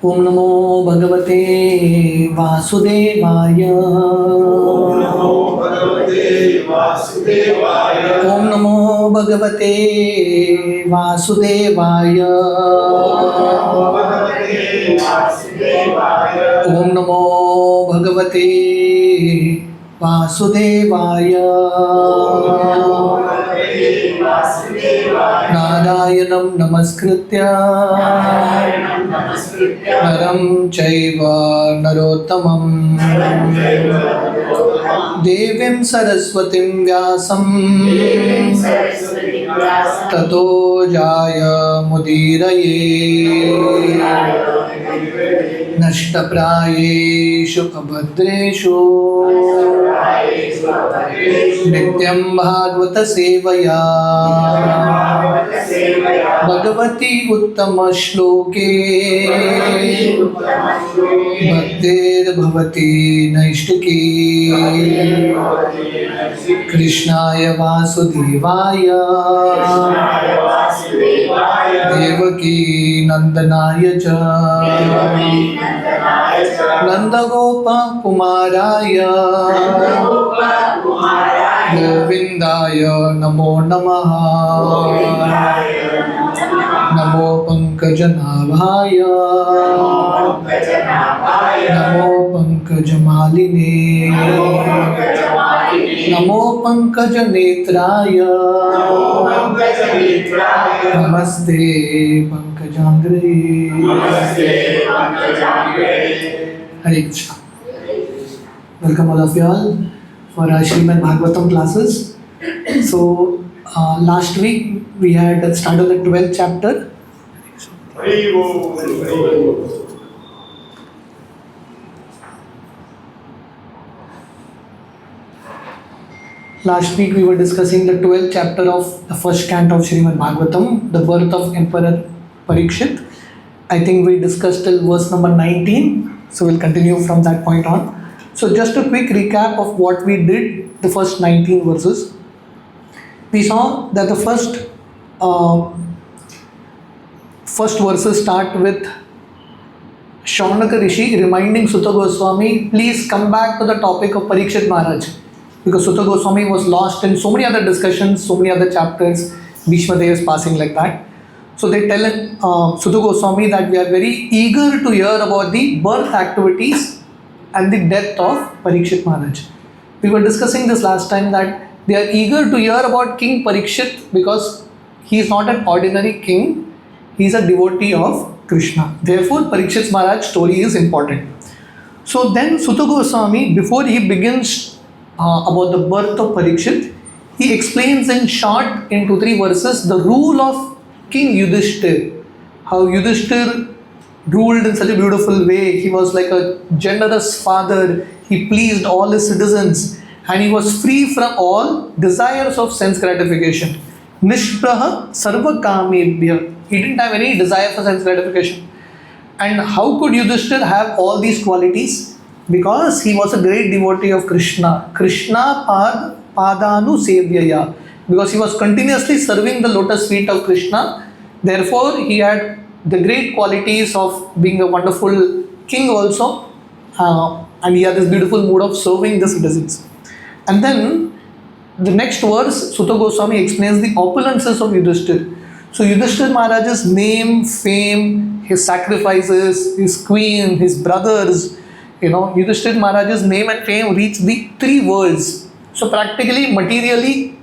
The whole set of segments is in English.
ओम नमो भगवते वासुदेवाय। ओम नमो भगवते वासुदेवाय। ओम नमो भगवते वासुदेवाय। ओम नमो भगवते वासुदेवाय। ओम नमो भगवते वासुदेवाय। नारायणं नमस्कृत्य नरं चैव नरोत्तमं देवीं सरस्वतीं व्यासं ततो जायमुदीरये। नष्टप्रायेषु अभद्रेषु नित्यं भागवत सेवया भगवती उत्तमश्लोके भक्तिर्भवति नैष्टिकी। कृष्णाय वासुदेवाय देवकी नंदनाय च नंदगोपकुमाराय गोविंदाय नमो नमः। नमो पंकजनाभाय नमो पंकजमालिने नमो पंकजनेत्राय नमस्ते पंकजांग्रे। Hare Krishna. Welcome all of you all for our SRIMAD BHAGAVATAM classes. So last week we had started the 12th chapter. Last week we were discussing the 12th chapter of the first canto of SRIMAD BHAGAVATAM, the birth of Emperor Parikshit. I think we discussed till verse number 19, so we'll continue from that point on. So just a quick recap of what we did, the first 19 verses. We saw that the first verses start with Shaunaka Rishi reminding Sutta Goswami, please come back to the topic of Parikshit Maharaj. Because Sutta Goswami was lost in so many other discussions, so many other chapters, Bhishma Dev is passing like that. So they tell Sutta Goswami that we are very eager to hear about the birth activities and the death of Parikshit Maharaj. We were discussing this last time that they are eager to hear about King Parikshit because he is not an ordinary king, he is a devotee of Krishna. Therefore, Parikshit Maharaj's story is important. So then Sutta Goswami, before he begins about the birth of Parikshit, he explains in short in 2-3 verses the rule of King Yudhishthir. How Yudhishthir ruled in such a beautiful way. He was like a generous father. He pleased all his citizens and he was free from all desires of sense gratification. Nishpraha sarva kamebhya. He didn't have any desire for sense gratification. And how could Yudhishthir have all these qualities? Because he was a great devotee of Krishna. Krishna padanu sevyaya. Because he was continuously serving the lotus feet of Krishna. Therefore, he had the great qualities of being a wonderful king also. And he had this beautiful mood of serving the citizens. And then, the next verse, Sutta Goswami explains the opulences of Yudhishthir. So, Yudhishthir Maharaj's name, fame, his sacrifices, his queen, his brothers, Yudhishthir Maharaj's name and fame reached the 3 worlds. So, practically, materially,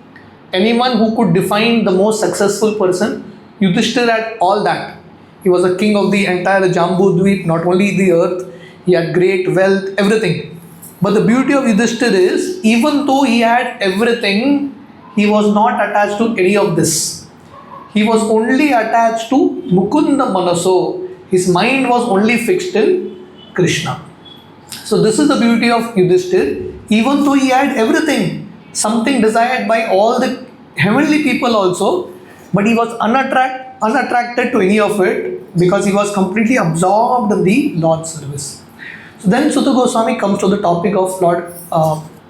anyone who could define the most successful person, Yudhishthir had all that. He was a king of the entire Jambu Dweep, not only the earth, he had great wealth, everything. But the beauty of Yudhishthir is, even though he had everything, he was not attached to any of this. He was only attached to Mukunda Manaso. His mind was only fixed in Krishna. So this is the beauty of Yudhishthir. Even though he had everything, something desired by all the heavenly people also, but he was unattracted to any of it because he was completely absorbed in the Lord's service. So then Sutta Goswami comes to the topic of Lord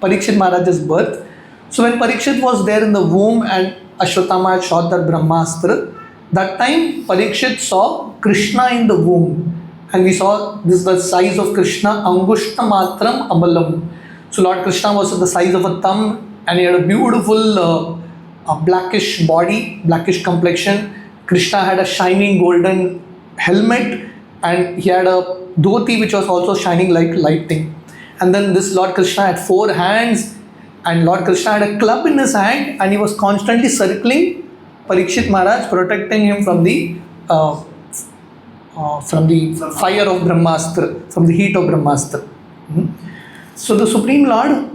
Parikshit Maharaj's birth. So when Parikshit was there in the womb and Ashwatthama had shot that Brahmastra, that time Parikshit saw Krishna in the womb. and we saw this is the size of Krishna, Angushta Matram Abalam. So Lord Krishna was the size of a thumb, and he had a beautiful blackish body, blackish complexion. Krishna had a shining golden helmet, and he had a dhoti which was also shining like lightning. And then this Lord Krishna had 4 hands, and Lord Krishna had a club in his hand, and he was constantly circling Parikshit Maharaj, protecting him from the fire of Brahmastra, from the heat of Brahmastra. So the Supreme Lord,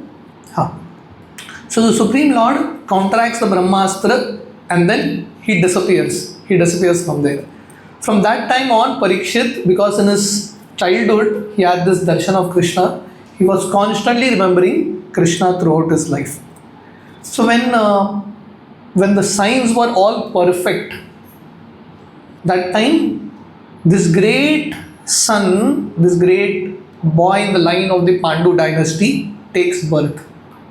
counteracts the Brahmastra, and then he disappears. He disappears from there. From that time on, Parikshit, because in his childhood he had this darshan of Krishna, he was constantly remembering Krishna throughout his life. So when the signs were all perfect, that time this great son, this great boy in the line of the Pandu dynasty takes birth.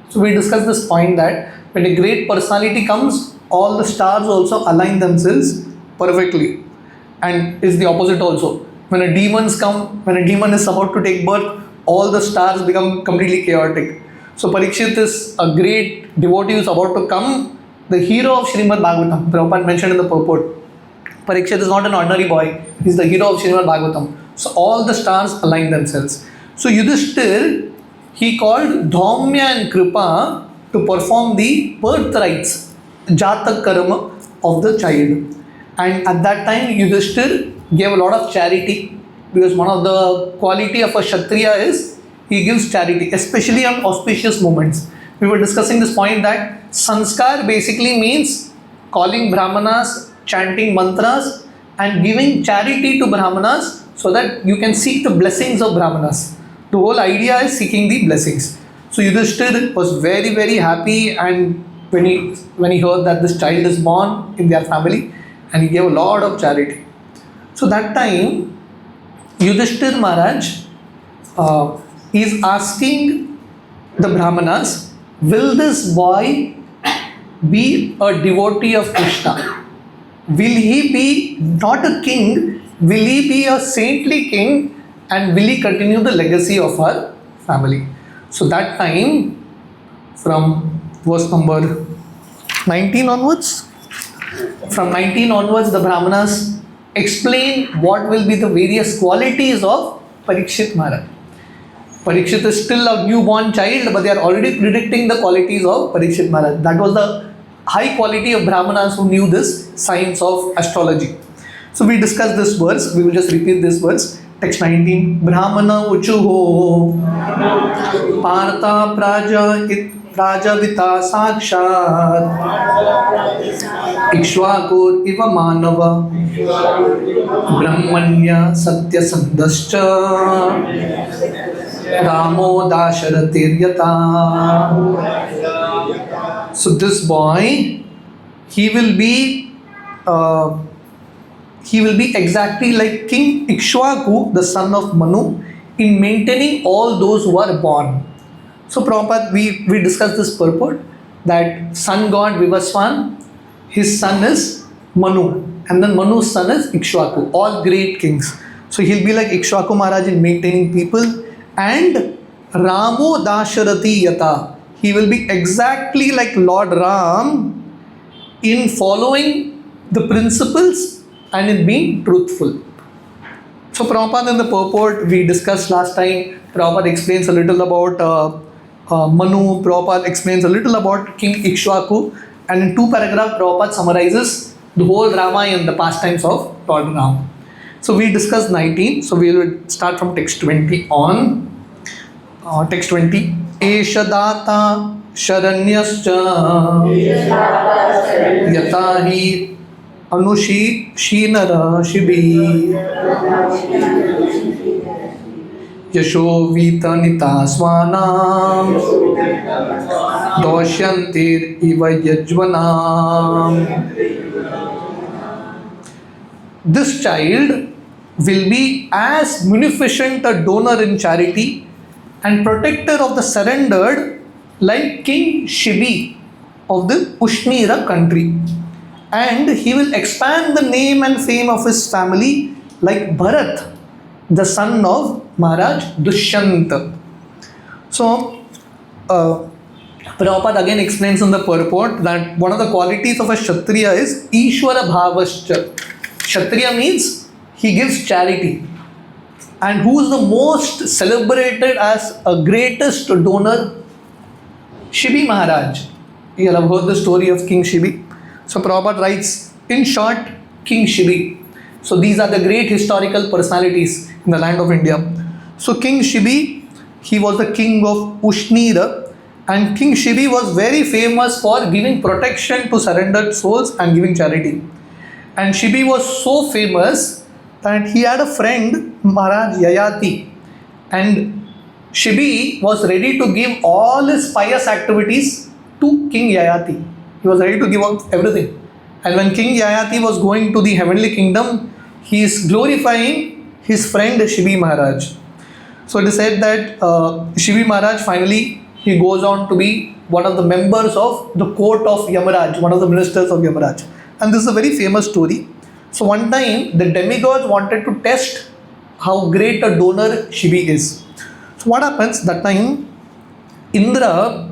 So we discussed this point that when a great personality comes, all the stars also align themselves perfectly. And it's the opposite also. When a demon is about to take birth, all the stars become completely chaotic. So Parikshit is a great devotee who is about to come, the hero of SRIMAD BHAGAVATAM. Prabhupada mentioned in the purport. Parikshit is not an ordinary boy, he is the hero of SRIMAD BHAGAVATAM. So all the stars align themselves. So Yudhishthir, he called Dhaumya and Kripa to perform the birthrights, Jatak Karma of the child. And at that time, Yudhishthir gave a lot of charity, because one of the quality of a Kshatriya is he gives charity, especially on auspicious moments. We were discussing this point that sanskar basically means calling Brahmanas, chanting mantras, and giving charity to Brahmanas so that you can seek the blessings of Brahmanas. The whole idea is seeking the blessings. So Yudhishthir was very, very happy, and when he heard that this child is born in their family, and he gave a lot of charity. So that time, Yudhishthir Maharaj is asking the Brahmanas, will this boy be a devotee of Krishna? Will he be not a king? Will he be a saintly king? And will he continue the legacy of our family? So that time, from verse number 19 onwards, the Brahmanas explain what will be the various qualities of Parikshit Maharaj. Parikshit is still a newborn child, but they are already predicting the qualities of Parikshit Maharaj. That was the high quality of Brahmanas who knew this science of astrology. So we discussed this verse. We will just repeat this verse. Text 19. Brahmana uchuho Partha Prajavita Sakshat Ikshvakur Iva Manava Brahmanya Satya Sandascha Ramo Dasharathir. So this boy, he will be exactly like King Ikshvaku, the son of Manu, in maintaining all those who are born. So Prabhupada, we discussed this purport that sun god Vivaswan, his son is Manu, and then Manu's son is Ikshvaku, all great kings. So he'll be like Ikshvaku Maharaj in maintaining people, and Ramo Dasharathi Yata, he will be exactly like Lord Ram in following the principles and in being truthful. So Prabhupada, in the purport we discussed last time, Prabhupada explains a little about Manu, Prabhupada explains a little about King Ikshvaku, and in 2 paragraphs Prabhupada summarizes the whole Ramayana, the pastimes of Lord Ram. So we discussed 19, so we will start from text 20 on. Text 20. Esha data sharanyascha yatahi anushi shinara shibi yasho vita nita swanam doshyantir iva yajvanam. This child will be as munificent a donor in charity and protector of the surrendered like King Shibi of the Ushnira country. And he will expand the name and fame of his family like Bharat the son of Maharaj Dushyanta. So, Prabhupada again explains in the purport that one of the qualities of a Kshatriya is Ishvara Bhavascha. Kshatriya means he gives charity. And who is the most celebrated as a greatest donor? Shibi Maharaj. You have heard the story of King Shibi. So Prabhupada writes, in short, King Shibi. So these are the great historical personalities in the land of India. So King Shibi, he was the king of Ushnira, and King Shibi was very famous for giving protection to surrendered souls and giving charity. And Shibi was so famous that he had a friend, Maharaj Yayati, and Shibi was ready to give all his pious activities to King Yayati. He was ready to give up everything. And when King Yayati was going to the heavenly kingdom, he is glorifying his friend Shibi Maharaj. So it is said that Shibi Maharaj finally he goes on to be one of the members of the court of Yamaraj, one of the ministers of Yamaraj. And this is a very famous story. So one time the demigods wanted to test how great a donor Shibi is. So what happens that time? Indra,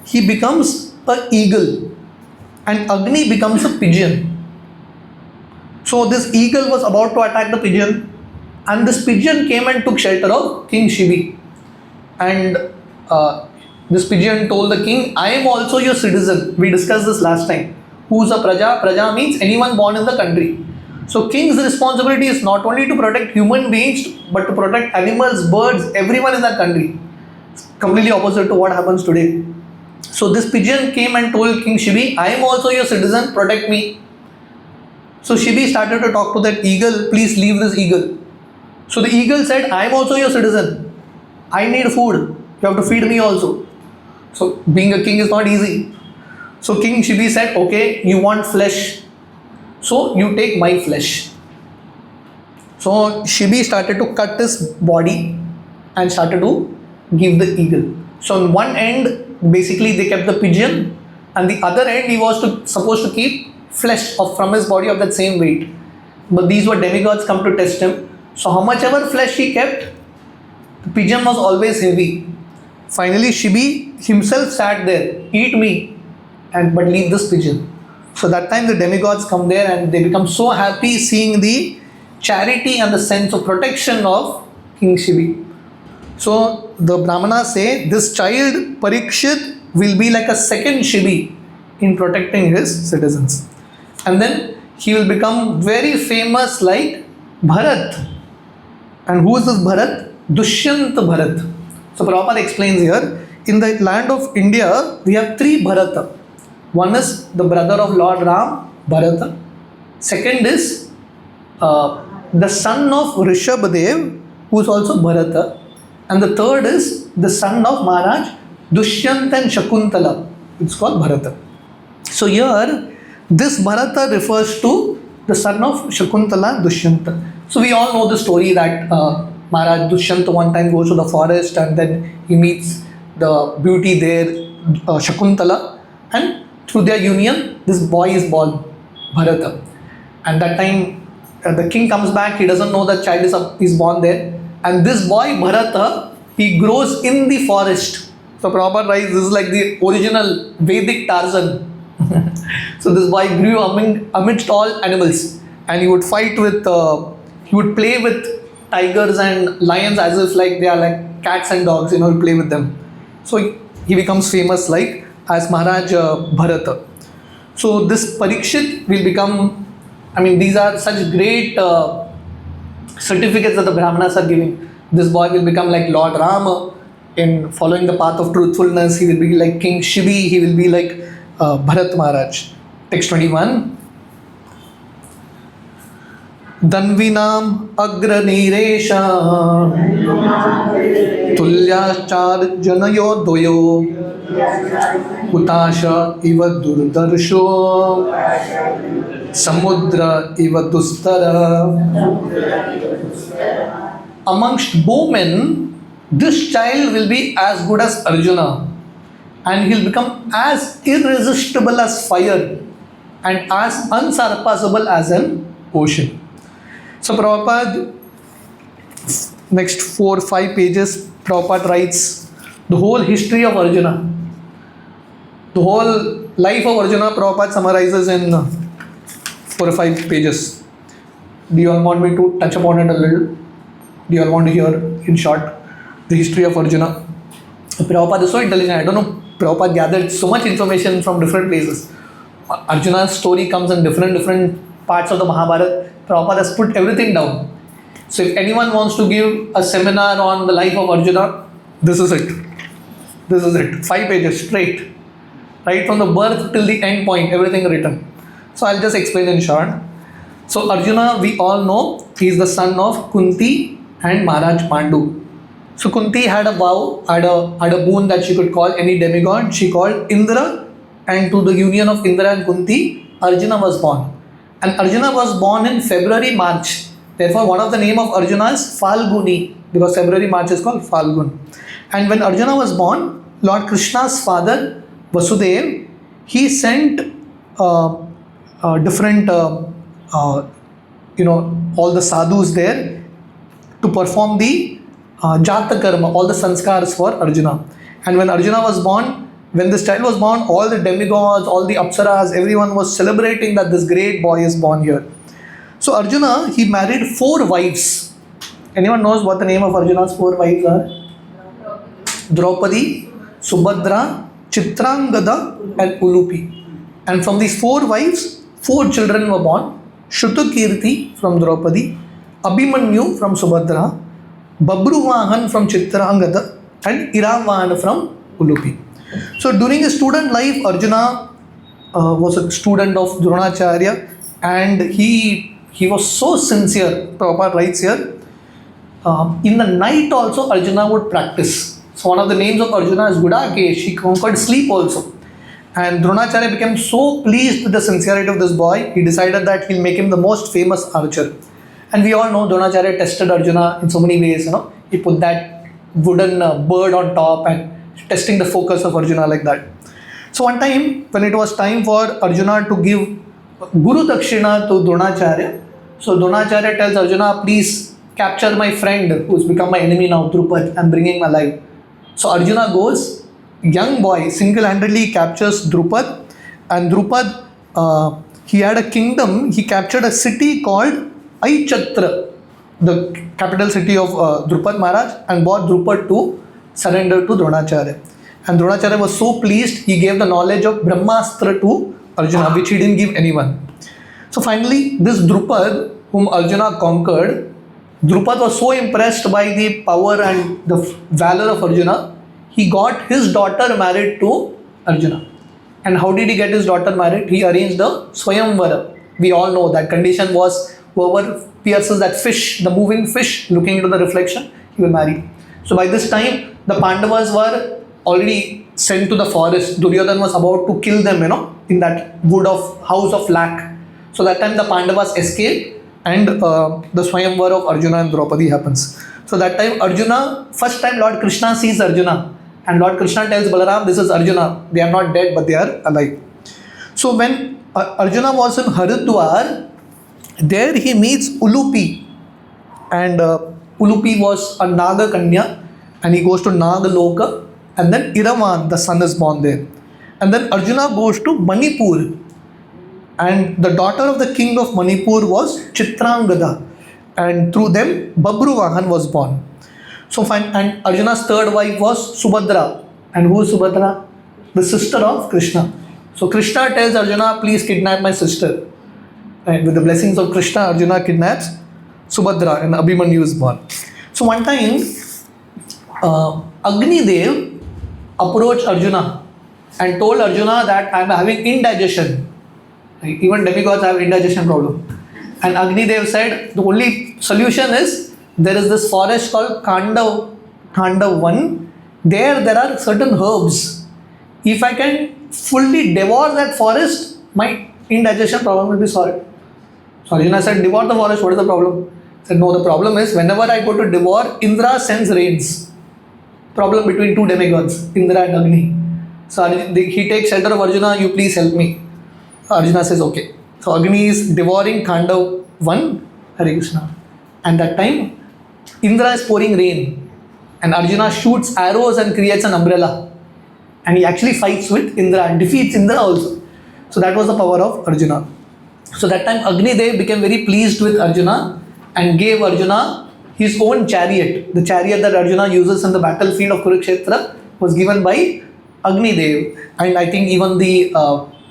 he becomes an eagle and Agni becomes a pigeon. So this eagle was about to attack the pigeon, and this pigeon came and took shelter of King Shibi. And this pigeon told the king, I am also your citizen. We discussed this last time. Who's a praja? Praja means anyone born in the country. So king's responsibility is not only to protect human beings, but to protect animals, birds, everyone in that country. It's completely opposite to what happens today. So this pigeon came and told King Shibi, I am also your citizen, protect me. So Shibi started to talk to that eagle, please leave this eagle. So the eagle said, I am also your citizen. I need food. You have to feed me also. So being a king is not easy. So King Shibi said, okay, you want flesh. So you take my flesh. So Shibi started to cut his body and started to give the eagle. So on one end, basically they kept the pigeon, and the other end he was supposed to keep flesh from his body of that same weight. But these were demigods come to test him. So how much ever flesh he kept, the pigeon was always heavy. Finally Shibi himself sat there, eat me, but leave this pigeon. So that time the demigods come there and they become so happy seeing the charity and the sense of protection of King Shibi. So the Brahmanas say this child Parikshit will be like a second Shibi in protecting his citizens. And then he will become very famous like Bharat. And who is this Bharat? Dushyant Bharat. So Prabhupada explains here, in the land of India, we have three Bharata. One is the brother of Lord Ram, Bharata. Second is the son of Rishabhadev, who is also Bharata. And the third is the son of Maharaj, Dushyant and Shakuntala. It's called Bharata. So here, this Bharata refers to the son of Shakuntala, Dushyanta. So we all know the story that Maharaj Dushyanta one time goes to the forest and then he meets the beauty there, Shakuntala, and through their union, this boy is born, Bharata. And that time, the king comes back, he doesn't know the child is born there. And this boy, Bharata, he grows in the forest. So Prabhupada writes, this is like the original Vedic Tarzan. So this boy grew amidst all animals. And he would fight with, he would play with tigers and lions as if like they are like cats and dogs, he play with them. So he becomes famous like as Maharaj Bharata. So this Parikshit will become, these are such great certificates that the Brahmanas are giving. This boy will become like Lord Rama in following the path of truthfulness. He will be like King Shibi. He will be like Bharat Maharaj. Text 21. Danvinam agraniresha tulyachar janayo doyo utasha iva durdarsho samudra iva dustara. Amongst bowmen, this child will be as good as Arjuna, and he'll become as irresistible as fire and as unsurpassable as an ocean. So Prabhupada next 4-5 pages, Prabhupada writes the whole history of Arjuna. The whole life of Arjuna, Prabhupada summarizes in 4 or 5 pages. Do you all want me to touch upon it a little? Do you all want to hear in short the history of Arjuna? Prabhupada is so intelligent. I don't know, Prabhupada gathered so much information from different places. Arjuna's story comes in different parts of the Mahabharata. Prabhupada has put everything down. So if anyone wants to give a seminar on the life of Arjuna, this is it. This is it. 5 pages straight. Right from the birth till the end point, everything written. So I'll just explain in short. So Arjuna, we all know, he is the son of Kunti and Maharaj Pandu. So Kunti had a vow, had a boon that she could call any demigod. She called Indra, and to the union of Indra and Kunti, Arjuna was born. And Arjuna was born in February, March. Therefore, one of the name of Arjuna is Falguni, because February, March is called Falgun. And when Arjuna was born, Lord Krishna's father, Vasudev, he sent different, all the sadhus there to perform the Jata Karma, all the sanskars for Arjuna. And when Arjuna was born, when this child was born, all the demigods, all the apsaras, everyone was celebrating that this great boy is born here. So Arjuna, he married 4 wives. Anyone knows what the name of Arjuna's 4 wives are? Draupadi, Subhadra, Chitrangada and Ulupi. And from these 4 wives, 4 children were born. Shutakirti from Draupadi, Abhimanyu from Subhadra, Babruvahan from Chitrangada and Iravan from Ulupi. So during his student life, Arjuna was a student of Dronacharya, and he was so sincere. Prabhupada writes here, in the night also Arjuna would practice. So one of the names of Arjuna is Gudakesh. He conquered sleep also. And Dronacharya became so pleased with the sincerity of this boy, he decided that he'll make him the most famous archer. And we all know Dronacharya tested Arjuna in so many ways. He put that wooden bird on top and testing the focus of Arjuna like that. So one time, when it was time for Arjuna to give Guru Dakshina to Dronacharya, so Dronacharya tells Arjuna, please capture my friend who's become my enemy now, Drupad, and bring him alive. So Arjuna goes, young boy, single-handedly captures Drupad, and Drupad, he had a kingdom. He captured a city called Aichatra, the capital city of Drupad Maharaj, and brought Drupad to surrender to Dronacharya. And Dronacharya was so pleased, he gave the knowledge of Brahmastra to Arjuna, which he didn't give anyone. So finally, this Drupad, whom Arjuna conquered, Drupad was so impressed by the power and the valor of Arjuna, he got his daughter married to Arjuna. And how did he get his daughter married? He arranged the Swayamvara. We all know that condition was whoever pierces that fish, the moving fish, looking into the reflection, he will marry. So by this time, the Pandavas were already sent to the forest. Duryodhana was about to kill them, in that wood of house of lac. So that time the Pandavas escape, and the Swayamvara of Arjuna and Draupadi happens. So that time Arjuna, first time Lord Krishna sees Arjuna, and Lord Krishna tells Balaram, this is Arjuna. They are not dead, but they are alive. So when Arjuna was in Haridwar, there he meets Ulupi, and Ulupi was a Naga Kanya, and he goes to Nagaloka, and then Iravan, the son, is born there. And then Arjuna goes to Manipur, and the daughter of the king of Manipur was Chitrangada, and through them Babruvahan was born. So fine, and Arjuna's third wife was Subhadra. And who is Subhadra? The sister of Krishna. So Krishna tells Arjuna, please kidnap my sister. And with the blessings of Krishna, Arjuna kidnaps Subhadra, and Abhimanyu is born. So one time, Agni Dev approached Arjuna and told Arjuna that I am having indigestion. Even demigods have indigestion problem. And Agni Dev said the only solution is, there is this forest called Khandavan. There are certain herbs. If I can fully devour that forest, my indigestion problem will be solved. So Arjuna said, devour the forest, what is the problem? He said, no, the problem is whenever I go to devour, Indra sends rains. Problem between 2 demigods, Indra and Agni. So he takes shelter of Arjuna, you please help me. Arjuna says, okay. So Agni is devouring Khandavan, Hare Krishna. And that time, Indra is pouring rain, and Arjuna shoots arrows and creates an umbrella. And he actually fights with Indra and defeats Indra also. So that was the power of Arjuna. So that time Agni Dev became very pleased with Arjuna and gave Arjuna his own chariot. The chariot that Arjuna uses in the battlefield of Kurukshetra was given by Agni Dev. And I think even the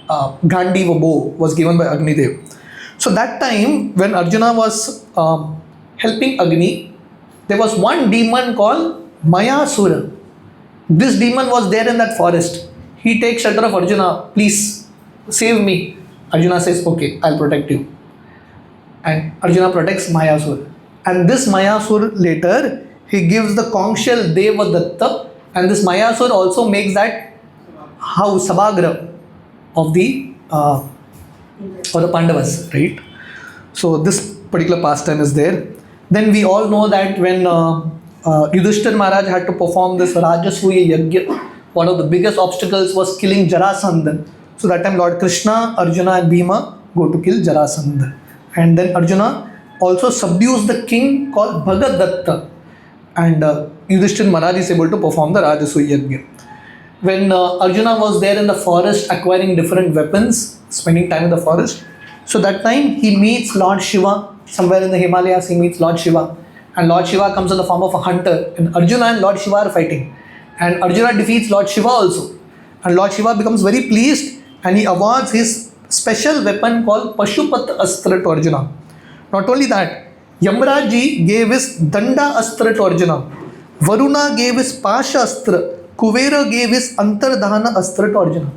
Gandiva bow was given by Agni Dev. So that time when Arjuna was helping Agni, there was one demon called Mayasura. This demon was there in that forest. He takes shelter of Arjuna. Please save me. Arjuna says, okay, I'll protect you. And Arjuna protects Mayasura. And this Mayasura later, he gives the conch shell Devadatta. And this Mayasura also makes that house, Sabhagra, of the Pandavas, right? So this particular pastime is there. Then we all know that when Yudhishthir Maharaj had to perform this Rajasuya Yajna, one of the biggest obstacles was killing Jarasandha. So that time Lord Krishna, Arjuna and Bhima go to kill Jarasandha. And then Arjuna also subdues the king called Bhagadatta. And Yudhishthir Maharaj is able to perform the Rajasuya Yajna. When Arjuna was there in the forest acquiring different weapons, spending time in the forest, so that time he meets Lord Shiva. Somewhere in the Himalayas he meets Lord Shiva. And Lord Shiva comes in the form of a hunter. And Arjuna and Lord Shiva are fighting. And Arjuna defeats Lord Shiva also. And Lord Shiva becomes very pleased and he awards his special weapon called Pashupat Astra to Arjuna. Not only that, Yamraji gave his Danda Astra to Arjuna. Varuna gave his Pasha Astra. Kuvera gave his Antardhana Astra to Arjuna.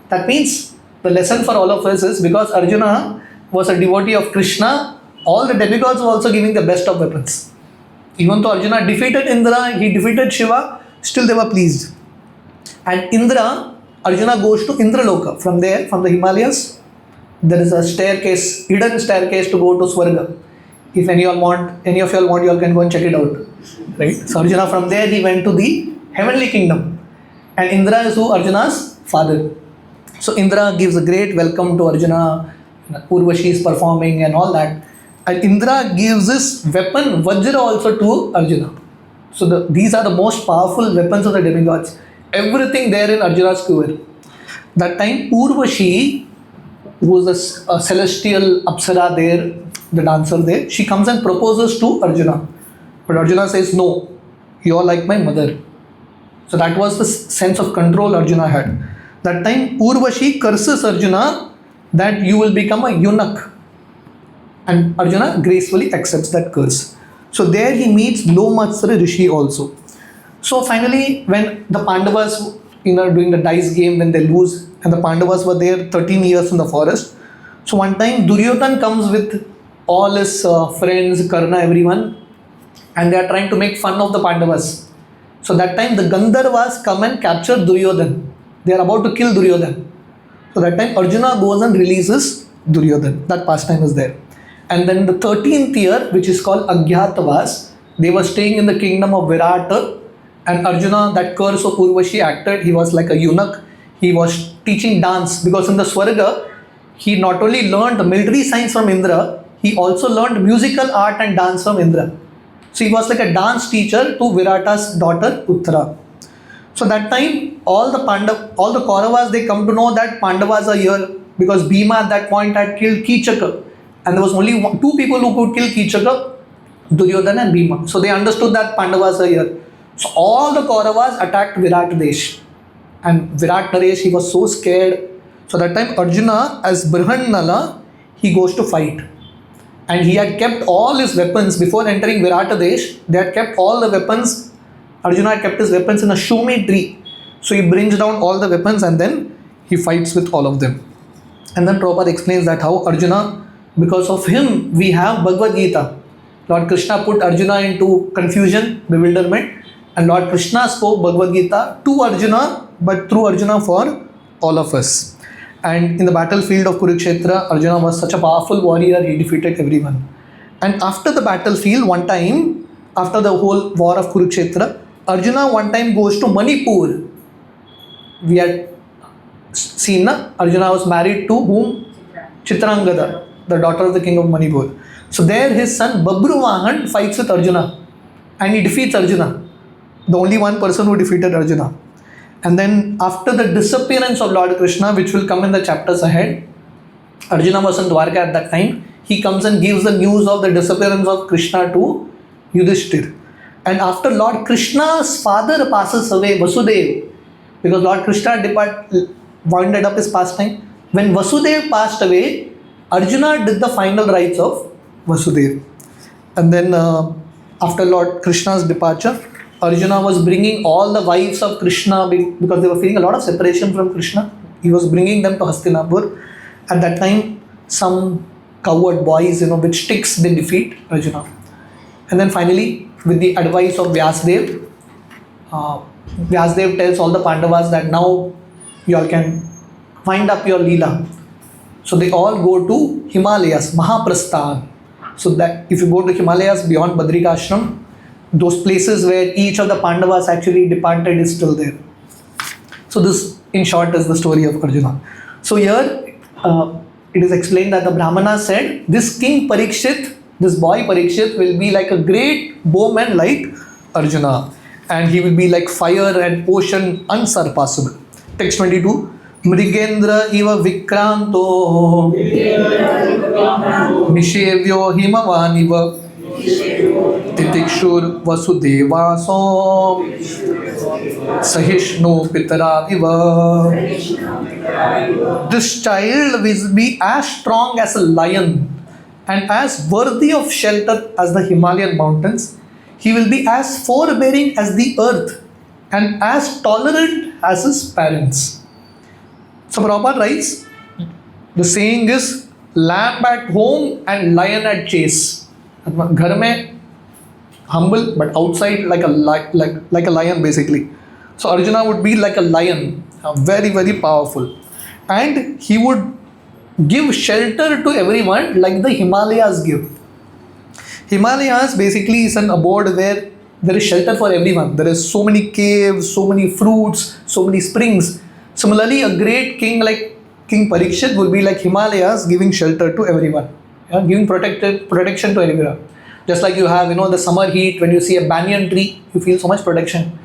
That means the lesson for all of us is because Arjuna was a devotee of Krishna, all the demigods were also giving the best of weapons. Even though Arjuna defeated Indra, he defeated Shiva, still they were pleased. And Indra, Arjuna goes to Indraloka. From there, from the Himalayas, there is a staircase, hidden staircase to go to Swarga. If any of you want, you all can go and check it out. Right? So Arjuna from there, he went to the heavenly kingdom. And Indra is who? Arjuna's father. So Indra gives a great welcome to Arjuna. Urvashi is performing and all that. And Indra gives his weapon Vajra also to Arjuna. So these are the most powerful weapons of the demigods. Everything there in Arjuna's quiver. That time Urvashi, who was a celestial Apsara there, the dancer there, she comes and proposes to Arjuna. But Arjuna says, no, you are like my mother. So that was the sense of control Arjuna had. That time Urvashi curses Arjuna that you will become a eunuch. And Arjuna gracefully accepts that curse. So there he meets Lomatsara Rishi also. So finally, when the Pandavas, doing the dice game, when they lose, and the Pandavas were there 13 years in the forest. So one time Duryodhan comes with all his friends, Karna, everyone, and they are trying to make fun of the Pandavas. So that time the Gandharvas come and capture Duryodhan. They are about to kill Duryodhan. So that time Arjuna goes and releases Duryodhan. That pastime is there. And then the 13th year, which is called Agyatavas, they were staying in the kingdom of Virata. And Arjuna, that curse of Urvashi acted, he was like a eunuch. He was teaching dance because in the Swarga, he not only learned military science from Indra, he also learned musical art and dance from Indra. So he was like a dance teacher to Virata's daughter Uttara. So that time, all the Kauravas, they come to know that Pandavas are here because Bhima at that point had killed Kichaka. And there was only two people who could kill Kichaka, Duryodhana and Bhima. So they understood that Pandavas are here. So all the Kauravas attacked Virat Desh. And Virat Naresh, he was so scared. So that time Arjuna, as Brihan he goes to fight. And he had kept all his weapons before entering Virat Desh. They had kept all the weapons. Arjuna had kept his weapons in a shume tree. So he brings down all the weapons and then he fights with all of them. And then Prabhupada explains that how Arjuna, because of him, we have Bhagavad Gita. Lord Krishna put Arjuna into confusion, bewilderment. And Lord Krishna spoke Bhagavad Gita to Arjuna, but through Arjuna for all of us. And in the battlefield of Kurukshetra, Arjuna was such a powerful warrior, he defeated everyone. And after the battlefield, one time, after the whole war of Kurukshetra, Arjuna one time goes to Manipur. We had seen, Arjuna was married to whom? Chitrangada, the daughter of the king of Manipur. So there his son Babruvahan fights with Arjuna. and he defeats Arjuna, the only one person who defeated Arjuna. And then after the disappearance of Lord Krishna, which will come in the chapters ahead, Arjuna was in Dwarka at that time. He comes and gives the news of the disappearance of Krishna to Yudhishthir. And after Lord Krishna's father passes away, Vasudev, because Lord Krishna winded up his pastime. When Vasudev passed away, Arjuna did the final rites of Vasudev. And then after Lord Krishna's departure, Arjuna was bringing all the wives of Krishna because they were feeling a lot of separation from Krishna. He was bringing them to Hastinapur. At that time, some coward boys, with sticks, they defeat Arjuna. And then finally, with the advice of Vyasdev, Vyasdev tells all the Pandavas that now you all can wind up your Leela. So they all go to Himalayas, Mahaprasthan. So that if you go to Himalayas beyond Badrikashram, those places where each of the Pandavas actually departed is still there. So this, in short, is the story of Arjuna. So here, it is explained that the Brahmana said, this king Parikshit, this boy Parikshit will be like a great bowman like Arjuna. And he will be like fire and ocean unsurpassable. Text 22. Mrigendra iva vikranto Nishevyo himavaniva Titikshur vasudevaso Sahishnu pitaraviva. This child will be as strong as a lion and as worthy of shelter as the Himalayan mountains. He will be as forbearing as the earth and as tolerant as his parents. So Prabhupada writes, the saying is, lamb at home and lion at chase. Ghar mein humble, but outside like a lion basically. So Arjuna would be like a lion, very, very powerful. And he would give shelter to everyone like the Himalayas give. Himalayas basically is an abode where there is shelter for everyone. There is so many caves, so many fruits, so many springs. Similarly, a great king like King Parikshit will be like Himalayas, giving shelter to everyone, giving protection to everyone. Just like you have, the summer heat, when you see a banyan tree, you feel so much protection.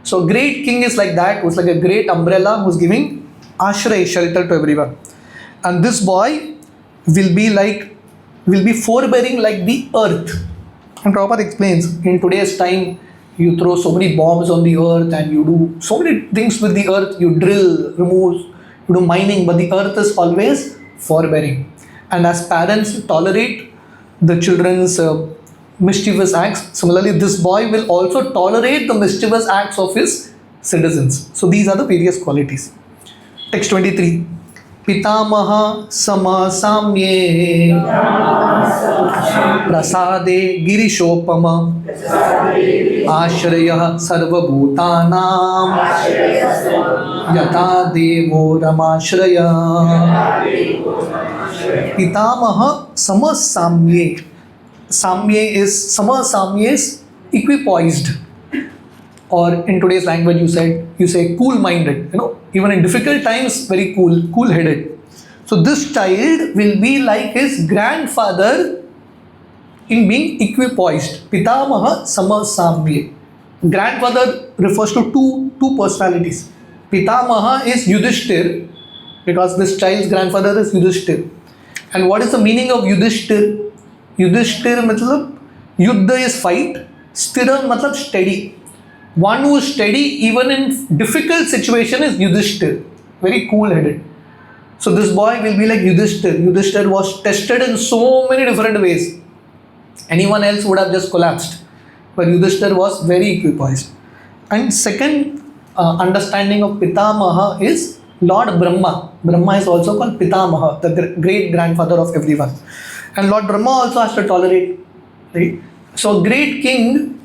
So great king is like that, who's like a great umbrella, who's giving ashray, shelter to everyone. And this boy will be forbearing like the earth. And Prabhupada explains, in today's time, you throw so many bombs on the earth and you do so many things with the earth. You drill, remove, you do mining, but the earth is always forbearing. And as parents tolerate the children's mischievous acts, similarly this boy will also tolerate the mischievous acts of his citizens. So these are the various qualities. Text 23. Pitamaha samasamye prasade girishopama ashrayah sarvabhutanam yata devo ramashraya. Pitamaha samasamye. Samasamye is equipoised, or in today's language you say cool-minded, even in difficult times very cool-headed. So this child will be like his grandfather in being equipoised. Pitamaha samasamye. Grandfather refers to two personalities. Pitamaha is Yudhishthir, because this child's grandfather is Yudhishthir. And what is the meaning of Yudhishthir? Yudhishthir matlab Yuddha is fight, Sthira matlab steady. One who is steady even in difficult situation is Yudhishthir, very cool-headed. So this boy will be like Yudhishthir. Yudhishthir was tested in so many different ways. Anyone else would have just collapsed, but Yudhishthir was very equipoised. And second understanding of Pitamaha is Lord Brahma. Brahma is also called Pitamaha, the great grandfather of everyone. And Lord Brahma also has to tolerate, right? So a great king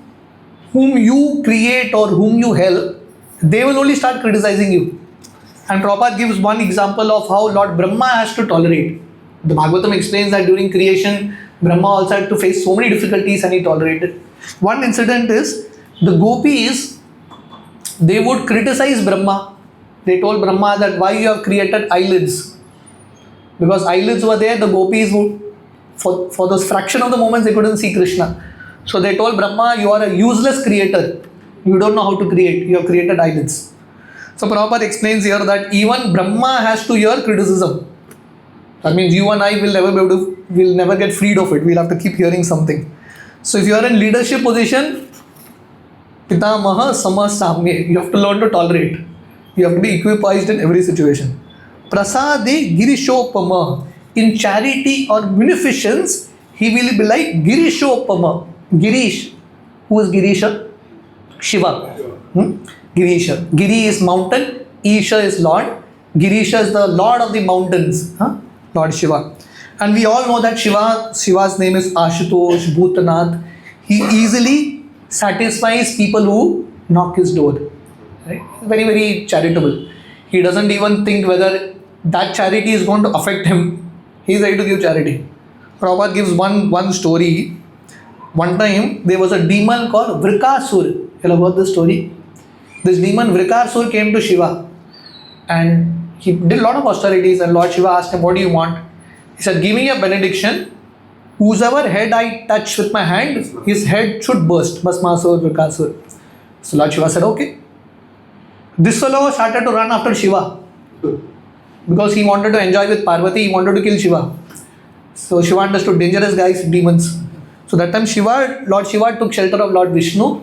whom you create or whom you help, they will only start criticizing you. And Prabhupada gives one example of how Lord Brahma has to tolerate. The Bhagavatam explains that during creation, Brahma also had to face so many difficulties and he tolerated. One incident is, the gopis, they would criticize Brahma. They told Brahma that why you have created eyelids. Because eyelids were there, the gopis would, for those fraction of the moments, they couldn't see Krishna. So they told Brahma, you are a useless creator. You don't know how to create. You have created idols. So Prabhupada explains here that even Brahma has to hear criticism. That means you and I will never be able to, will never get freed of it. We'll have to keep hearing something. So if you are in leadership position, Pitamaha Sama Samye, you have to learn to tolerate. You have to be equipoised in every situation. Prasade Girishopama, in charity or munificence, he will be like Girishopama. Girish. Who is Girisha? Shiva. Girisha. Giri is mountain, Isha is Lord. Girisha is the Lord of the mountains. Lord Shiva. And we all know that Shiva's name is Ashutosh, Bhutanath. He easily satisfies people who knock his door. Right? Very, very charitable. He doesn't even think whether that charity is going to affect him. He is ready to give charity. Prabhupada gives one story. One time there was a demon called Vrikasur. You have heard this story? This demon Vrikasur came to Shiva and he did a lot of austerities, and Lord Shiva asked him, what do you want? He said, give me a benediction. Whosever head I touch with my hand, his head should burst. Basmasur, Vrikasur. So Lord Shiva said, okay. This fellow started to run after Shiva because he wanted to enjoy with Parvati, he wanted to kill Shiva. So Shiva understood, dangerous guys, demons. So that time Lord Shiva took shelter of Lord Vishnu,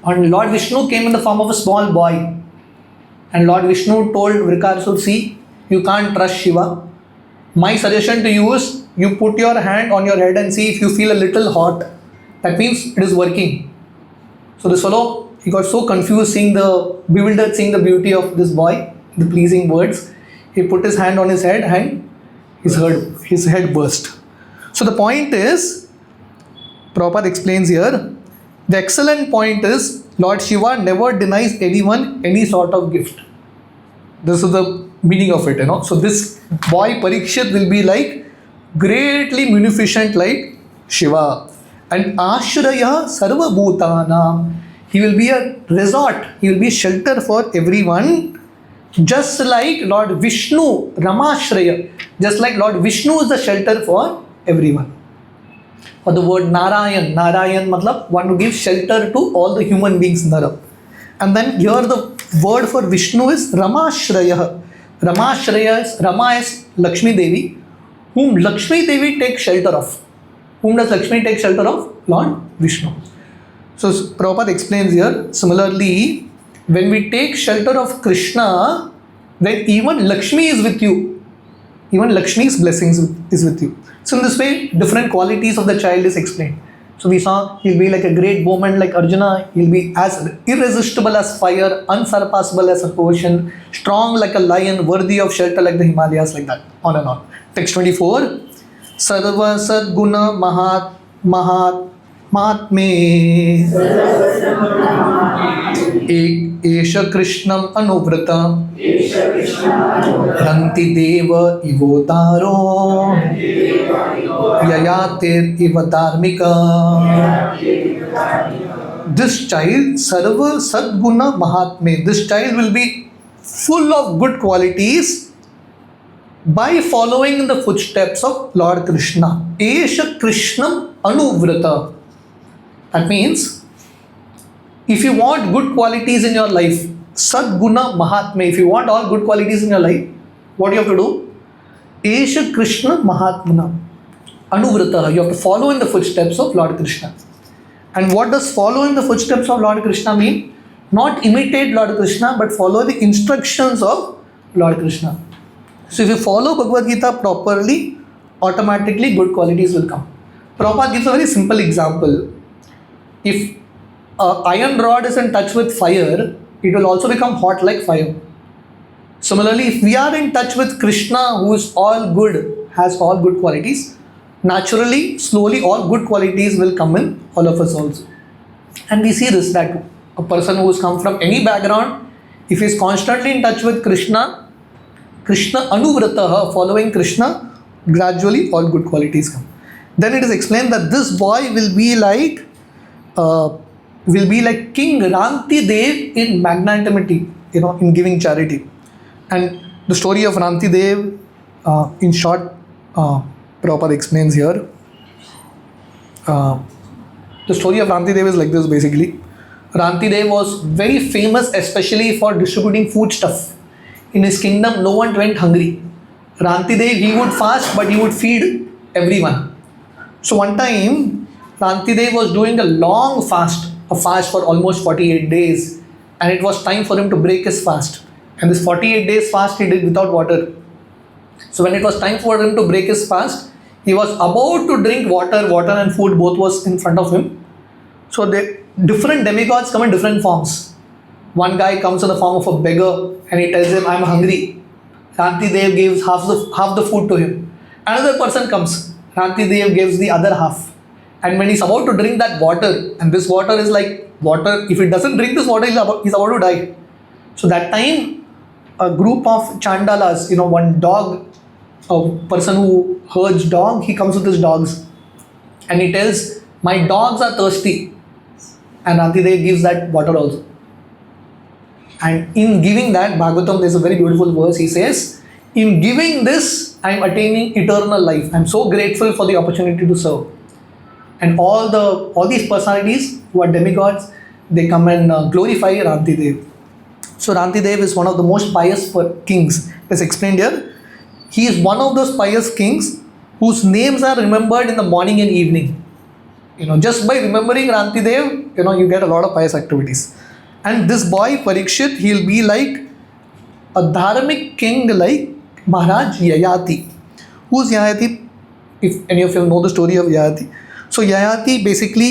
and Lord Vishnu came in the form of a small boy. And Lord Vishnu told Vrikasur, see, you can't trust Shiva. My suggestion to you is, you put your hand on your head and see if you feel a little hot. That means it is working. So this fellow, he got so confused, bewildered seeing the beauty of this boy, the pleasing words. He put his hand on his head and his head burst. So the point is, Prabhupada explains here, the excellent point is, Lord Shiva never denies anyone any sort of gift. This is the meaning of it, So this boy Parikshit will be like greatly munificent like Shiva. And Ashraya Sarva Bhutanam, he will be a resort, he will be shelter for everyone. Just like Lord Vishnu, Ramashraya, just like Lord Vishnu is the shelter for everyone. Or the word Narayan, matlab one who gives shelter to all the human beings in the earth. And then here the word for Vishnu is Ramashraya. Rama is Lakshmi Devi, whom Lakshmi Devi takes shelter of. Whom does Lakshmi take shelter of? Lord Vishnu. So Prabhupada explains here, similarly, when we take shelter of Krishna, then even Lakshmi is with you. Even Lakshmi's blessings is with you. So in this way, different qualities of the child is explained. So we saw he'll be like a great bowman like Arjuna, he'll be as irresistible as fire, unsurpassable as an ocean, strong like a lion, worthy of shelter like the Himalayas, like that, on and on. Text 24, Sarva Sadguna Mahatme Esha Krishnam Anuvrata Ranti Deva Ivotaro Yayatir Ivatarmika. This child, Sarva Sadguna Mahatme, this child will be full of good qualities by following in the footsteps of Lord Krishna. Esha Krishnam Anuvrata. That means, if you want good qualities in your life, Sadguna Mahatme, if you want all good qualities in your life, what you have to do? Esha Krishna Mahatmana Anuvrata. You have to follow in the footsteps of Lord Krishna. And what does follow in the footsteps of Lord Krishna mean? Not imitate Lord Krishna, but follow the instructions of Lord Krishna. So if you follow Bhagavad Gita properly, automatically good qualities will come. Prabhupada gives a very simple example. If an iron rod is in touch with fire, it will also become hot like fire. Similarly, if we are in touch with Krishna, who is all good, has all good qualities, naturally, slowly, all good qualities will come in all of us also. And we see this, that a person who has come from any background, if he is constantly in touch with Krishna Anuvrataha, following Krishna, gradually all good qualities come. Then it is explained that this boy will be like King Ranti Dev in magnanimity, in giving charity. And the story of Ranti Dev, in short, Prabhupada explains here. The story of Rantidev is like this basically. Rantidev was very famous especially for distributing food stuff. In his kingdom, no one went hungry. Rantidev, he would fast, but he would feed everyone. So one time, Rantidev was doing a long fast, a fast for almost 48 days, and it was time for him to break his fast. And this 48 days fast he did without water. So when it was time for him to break his fast, he was about to drink water. Water and food both was in front of him. So the different demigods come in different forms. One guy comes in the form of a beggar and he tells him, "I'm hungry." Rantidev gives half the food to him. Another person comes. Rantidev gives the other half. And when he's about to drink that water, and this water is like water, if he doesn't drink this water, he's about to die. So that time, a group of chandalas, one dog, a person who herds dog, he comes with his dogs. And he tells, "My dogs are thirsty." And Rantidev gives that water also. And in giving that, Bhagavatam, there's a very beautiful verse. He says, "In giving this, I am attaining eternal life. I am so grateful for the opportunity to serve." And all these personalities who are demigods, they come and glorify Rantidev. So Rantidev is one of the most pious kings. As explained here, he is one of those pious kings whose names are remembered in the morning and evening. Just by remembering Rantidev, you get a lot of pious activities. And this boy Parikshit, he'll be like a dharmic king like Maharaj Yayati. Who's Yayati? If any of you know the story of Yayati. So Yayati basically,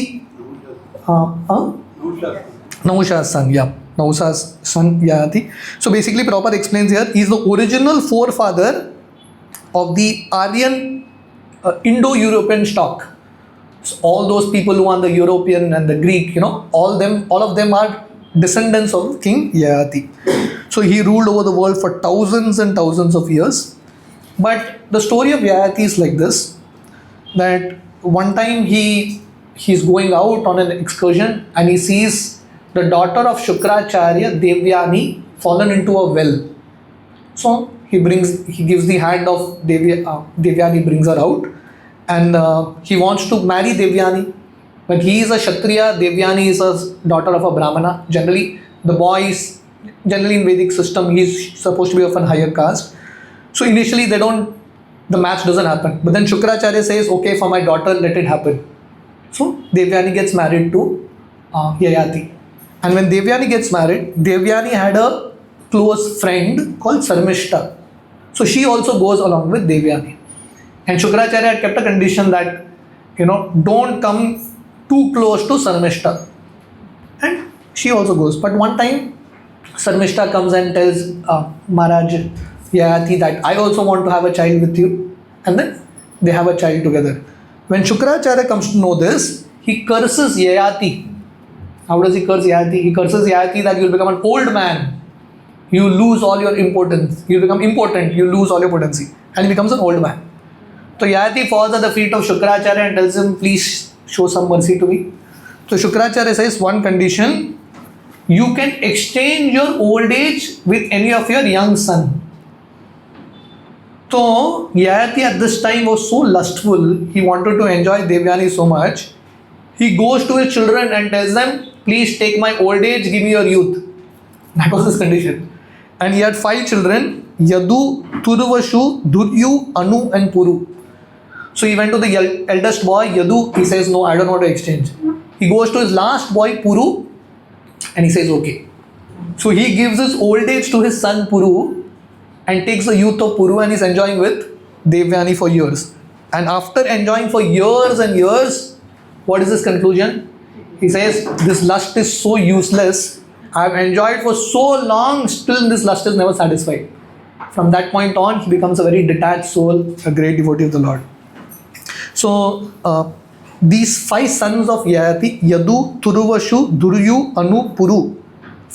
Nahusha's son, yeah. Nahusha's son Yayati. So basically Prabhupada explains here, he is the original forefather of the Aryan Indo-European stock. So all those people who are the European and the Greek, all of them are descendants of King Yayati. So he ruled over the world for thousands and thousands of years. But the story of Yayati is like this, that one time he's going out on an excursion and he sees the daughter of Shukracharya, Devyani, fallen into a well. So he gives the hand of Devyani, brings her out, and he wants to marry Devyani. But he is a Kshatriya, Devyani is a daughter of a Brahmana. Generally, the boy is, in Vedic system, he's supposed to be of a higher caste. So initially the match doesn't happen. But then Shukracharya says, "Okay, for my daughter, let it happen." So Devyani gets married to Yayati. And when Devyani gets married, Devyani had a close friend called Sarmishta. So she also goes along with Devyani. And Shukracharya had kept a condition that, don't come too close to Sarmishta. And she also goes. But one time, Sarmishta comes and tells Maharaj Yayati that, "I also want to have a child with you." And then they have a child together. When Shukracharya comes to know this, he curses Yayati. How does he curse Yayati? He curses Yayati that you'll become an old man. You lose all your importance. You become impotent. You lose all your potency. And he becomes an old man. So Yayati falls at the feet of Shukracharya and tells him, "Please show some mercy to me." So Shukracharya says, "One condition, you can exchange your old age with any of your young son." So Yayati at this time was so lustful, he wanted to enjoy Devyani so much. He goes to his children and tells them, "Please take my old age, give me your youth." That was his condition. And he had 5 children, Yadu, Turvashu, Duryu, Anu and Puru. So he went to the eldest boy, Yadu. He says, "No, I don't want to exchange." He goes to his last boy, Puru, and he says, "Okay." So he gives his old age to his son, Puru, and takes the youth of Puru and is enjoying with Devyani for years. And after enjoying for years and years, what is his conclusion? He says, "This lust is so useless. I have enjoyed for so long, still this lust is never satisfied." From that point on, he becomes a very detached soul, a great devotee of the Lord. So, these 5 sons of Yayati, Yadu, Turvashu, Duryu, Anu, Puru.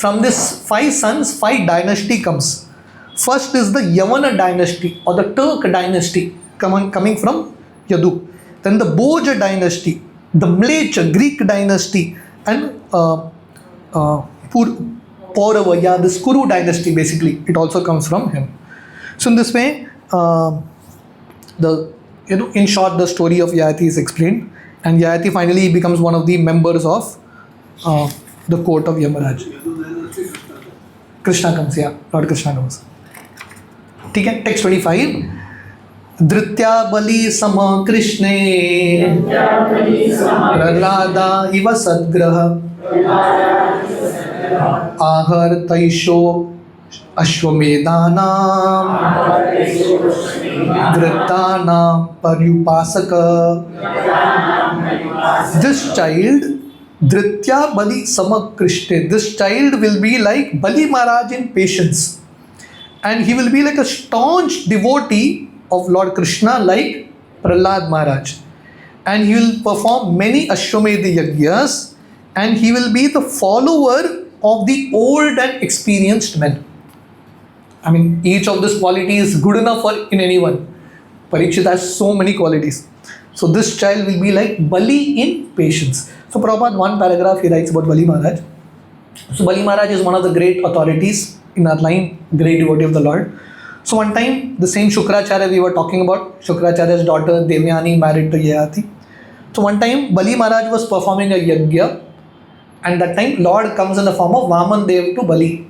From this 5 sons, 5 dynasty comes. First is the Yavana dynasty or the Turk dynasty coming from Yadu. Then the Bhoja dynasty, the Mlecha Greek dynasty, and Paurava, this Kuru dynasty basically, it also comes from him. So in this way, in short, the story of Yayati is explained. And Yayati finally becomes one of the members of the court of Yamaraj. Krishna comes, yeah, Lord Krishna comes. ठीक है, text 25. धृत्या बलि सम कृष्णे प्रह्लादा इव सद्ग्रह आहर्तैषो अश्वमेधानां धृतानां पर्युपासक. This child, Dhritya Bali Samakrishte, this child will be like Bali Maharaj in patience. And he will be like a staunch devotee of Lord Krishna like Prahlad Maharaj. And he will perform many Ashwamedha Yagyas, and he will be the follower of the old and experienced men. I mean, each of these qualities is good enough for in anyone. Parikshit has so many qualities. So this child will be like Bali in patience. So Prabhupada, one paragraph he writes about Bali Maharaj. So Bali Maharaj is one of the great authorities in our line, great devotee of the Lord. So one time, the same Shukracharya we were talking about, Shukracharya's daughter Devyani married to Yayati. So one time, Bali Maharaj was performing a yajna, and that time Lord comes in the form of Vaman Dev to Bali.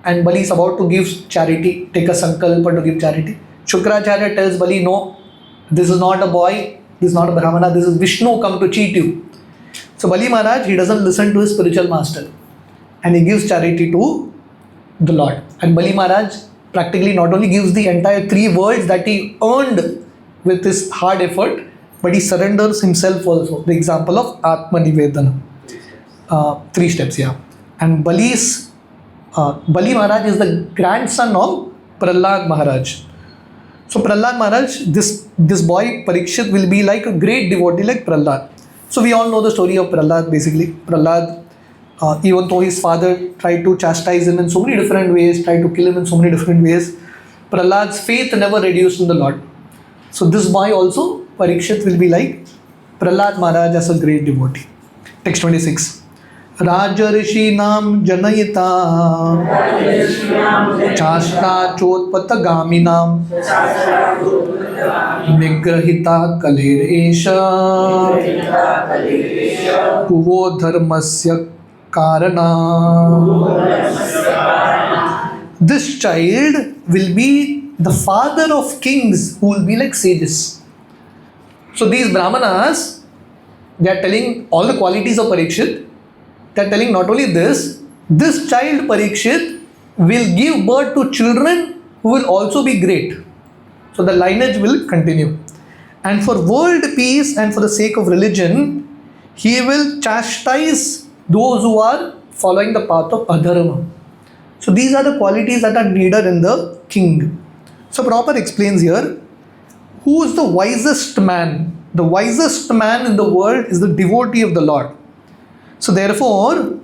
And Bali is about to give charity, take a sankalpa to give charity. Shukracharya tells Bali, no, this is not a boy, this is not a Brahmana, this is Vishnu come to cheat you. So Bali Maharaj, he doesn't listen to his spiritual master, and he gives charity to the Lord. And Bali Maharaj practically not only gives the entire 3 worlds that he earned with his hard effort, but he surrenders himself also. The example of Atma Nivedana. 3 steps, yeah. And Bali Maharaj is the grandson of Prahlad Maharaj. So Prahlad Maharaj, this boy Parikshit will be like a great devotee like Prahlad. So we all know the story of Prahlad basically. Prahlad, even though his father tried to chastise him in so many different ways, tried to kill him in so many different ways, Prahlad's faith never reduced in the Lord. So this boy also, Parikshit, will be like Prahlad Maharaj as a great devotee. Text 26. Rajarishi Nam Janayita Chashta Chotpata Gaminam Nigrahita Kaler Esha Kuvo Dharmasya Karana. This child will be the father of kings who will be like sages. So these Brahmanas, they are telling all the qualities of Parikshit. They are telling not only this child Parikshit will give birth to children who will also be great. So the lineage will continue. And for world peace and for the sake of religion, he will chastise those who are following the path of adharma. So these are the qualities that are needed in the king. So Prabhupada explains here, who is the wisest man? The wisest man in the world is the devotee of the Lord. So therefore,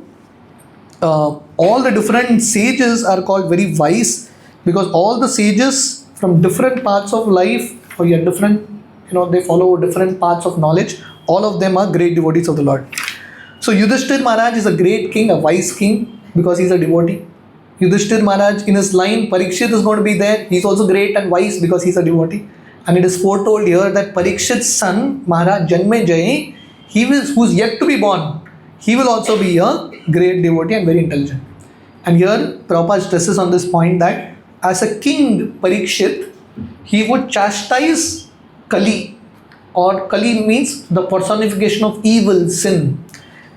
all the different sages are called very wise, because all the sages from different parts of life, or different, they follow different paths of knowledge. All of them are great devotees of the Lord. So Yudhishthir Maharaj is a great king, a wise king, because he's a devotee. Yudhishthir Maharaj, in his line, Parikshit is going to be there. He's also great and wise because he's a devotee. And it is foretold here that Parikshit's son, Maharaj Janmejay, who's yet to be born, he will also be a great devotee and very intelligent. And here Prabhupada stresses on this point that as a king, Parikshit, he would chastise Kali, or Kali means the personification of evil, sin.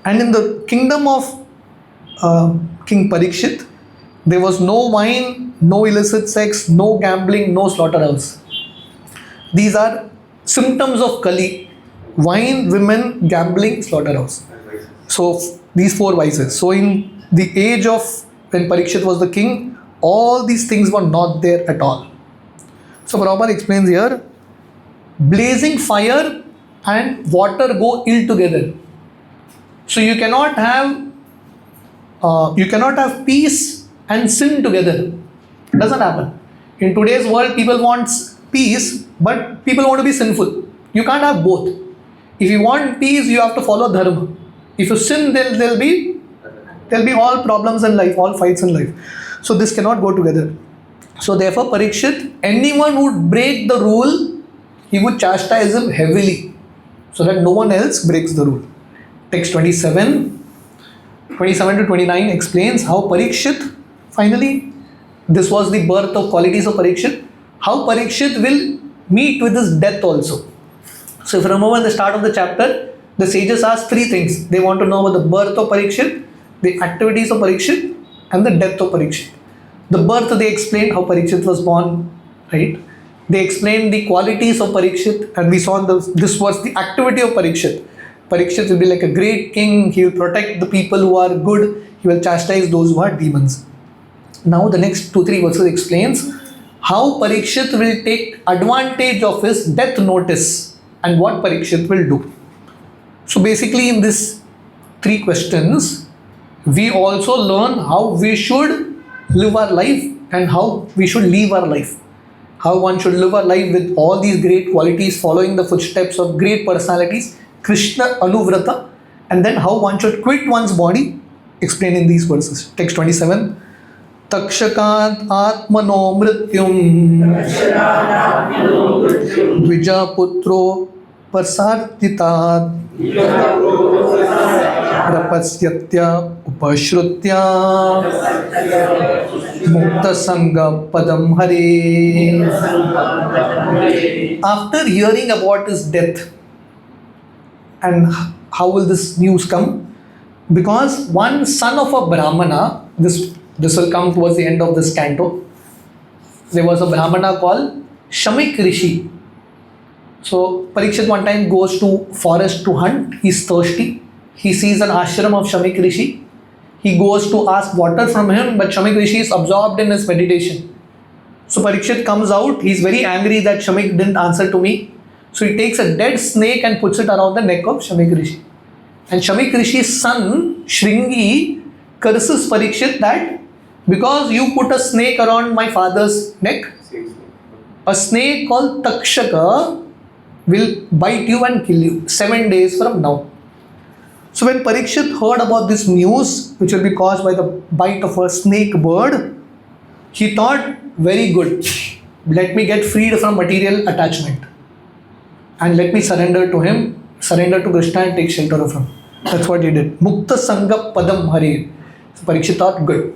And in the kingdom of King Parikshit, there was no wine, no illicit sex, no gambling, no slaughterhouse. These are symptoms of Kali: wine, women, gambling, slaughterhouse. So these 4 vices. So in the age of when Parikshit was the king, all these things were not there at all. So Prabhupada explains here, blazing fire and water go ill together. So you cannot have peace and sin together. It doesn't happen. In today's world, people want peace, but people want to be sinful. You can't have both. If you want peace, you have to follow dharma. If you sin, there'll be all problems in life, all fights in life. So this cannot go together. So therefore, Parikshit, anyone who would break the rule, he would chastise him heavily. so that no one else breaks the rule. Text 27 to 29 explains how Parikshit, finally, this was the birth of qualities of Parikshit, how Parikshit will meet with his death also. So if you remember in the start of the chapter, the sages asked three things. They want to know about the birth of Parikshit, the activities of Parikshit, and the death of Parikshit. The birth, they explained how Parikshit was born, right? They explained the qualities of Parikshit, and we saw this was the activity of Parikshit. Parikshit will be like a great king. He will protect the people who are good. He will chastise those who are demons. Now the next 2-3 verses explains how Parikshit will take advantage of his death notice and what Parikshit will do. So basically in these 3 questions, we also learn how we should live our life and how we should live our life. How one should live our life with all these great qualities, following the footsteps of great personalities, Krishna Anuvrata, and then how one should quit one's body, explained in these verses. Text 27. Takshakat atmano mrityum Dvijaputro Parsartitat Prapasyatya Upashrutya Mukta Sangha Padam Hare. After hearing about his death, and how will this news come? Because one son of a Brahmana, this will come towards the end of this canto. There was a Brahmana called Shamik Rishi. So Parikshit one time goes to forest to hunt. He's thirsty. He sees an ashram of Shamik Rishi. He goes to ask water from him, but Shamik Rishi is absorbed in his meditation. So Parikshit comes out. He's very angry that Shamik didn't answer to me. So he takes a dead snake and puts it around the neck of Shamik Rishi. And Shamik Rishi's son, Shringi, curses Parikshit that because you put a snake around my father's neck, a snake called Takshaka will bite you and kill you 7 days from now. So when Parikshit heard about this news, which will be caused by the bite of a snake bird, he thought, very good, let me get freed from material attachment. And let me surrender to him, surrender to Krishna and take shelter of him. That's what he did. Mukta Sangha Padam Hare. So Parikshit thought, good.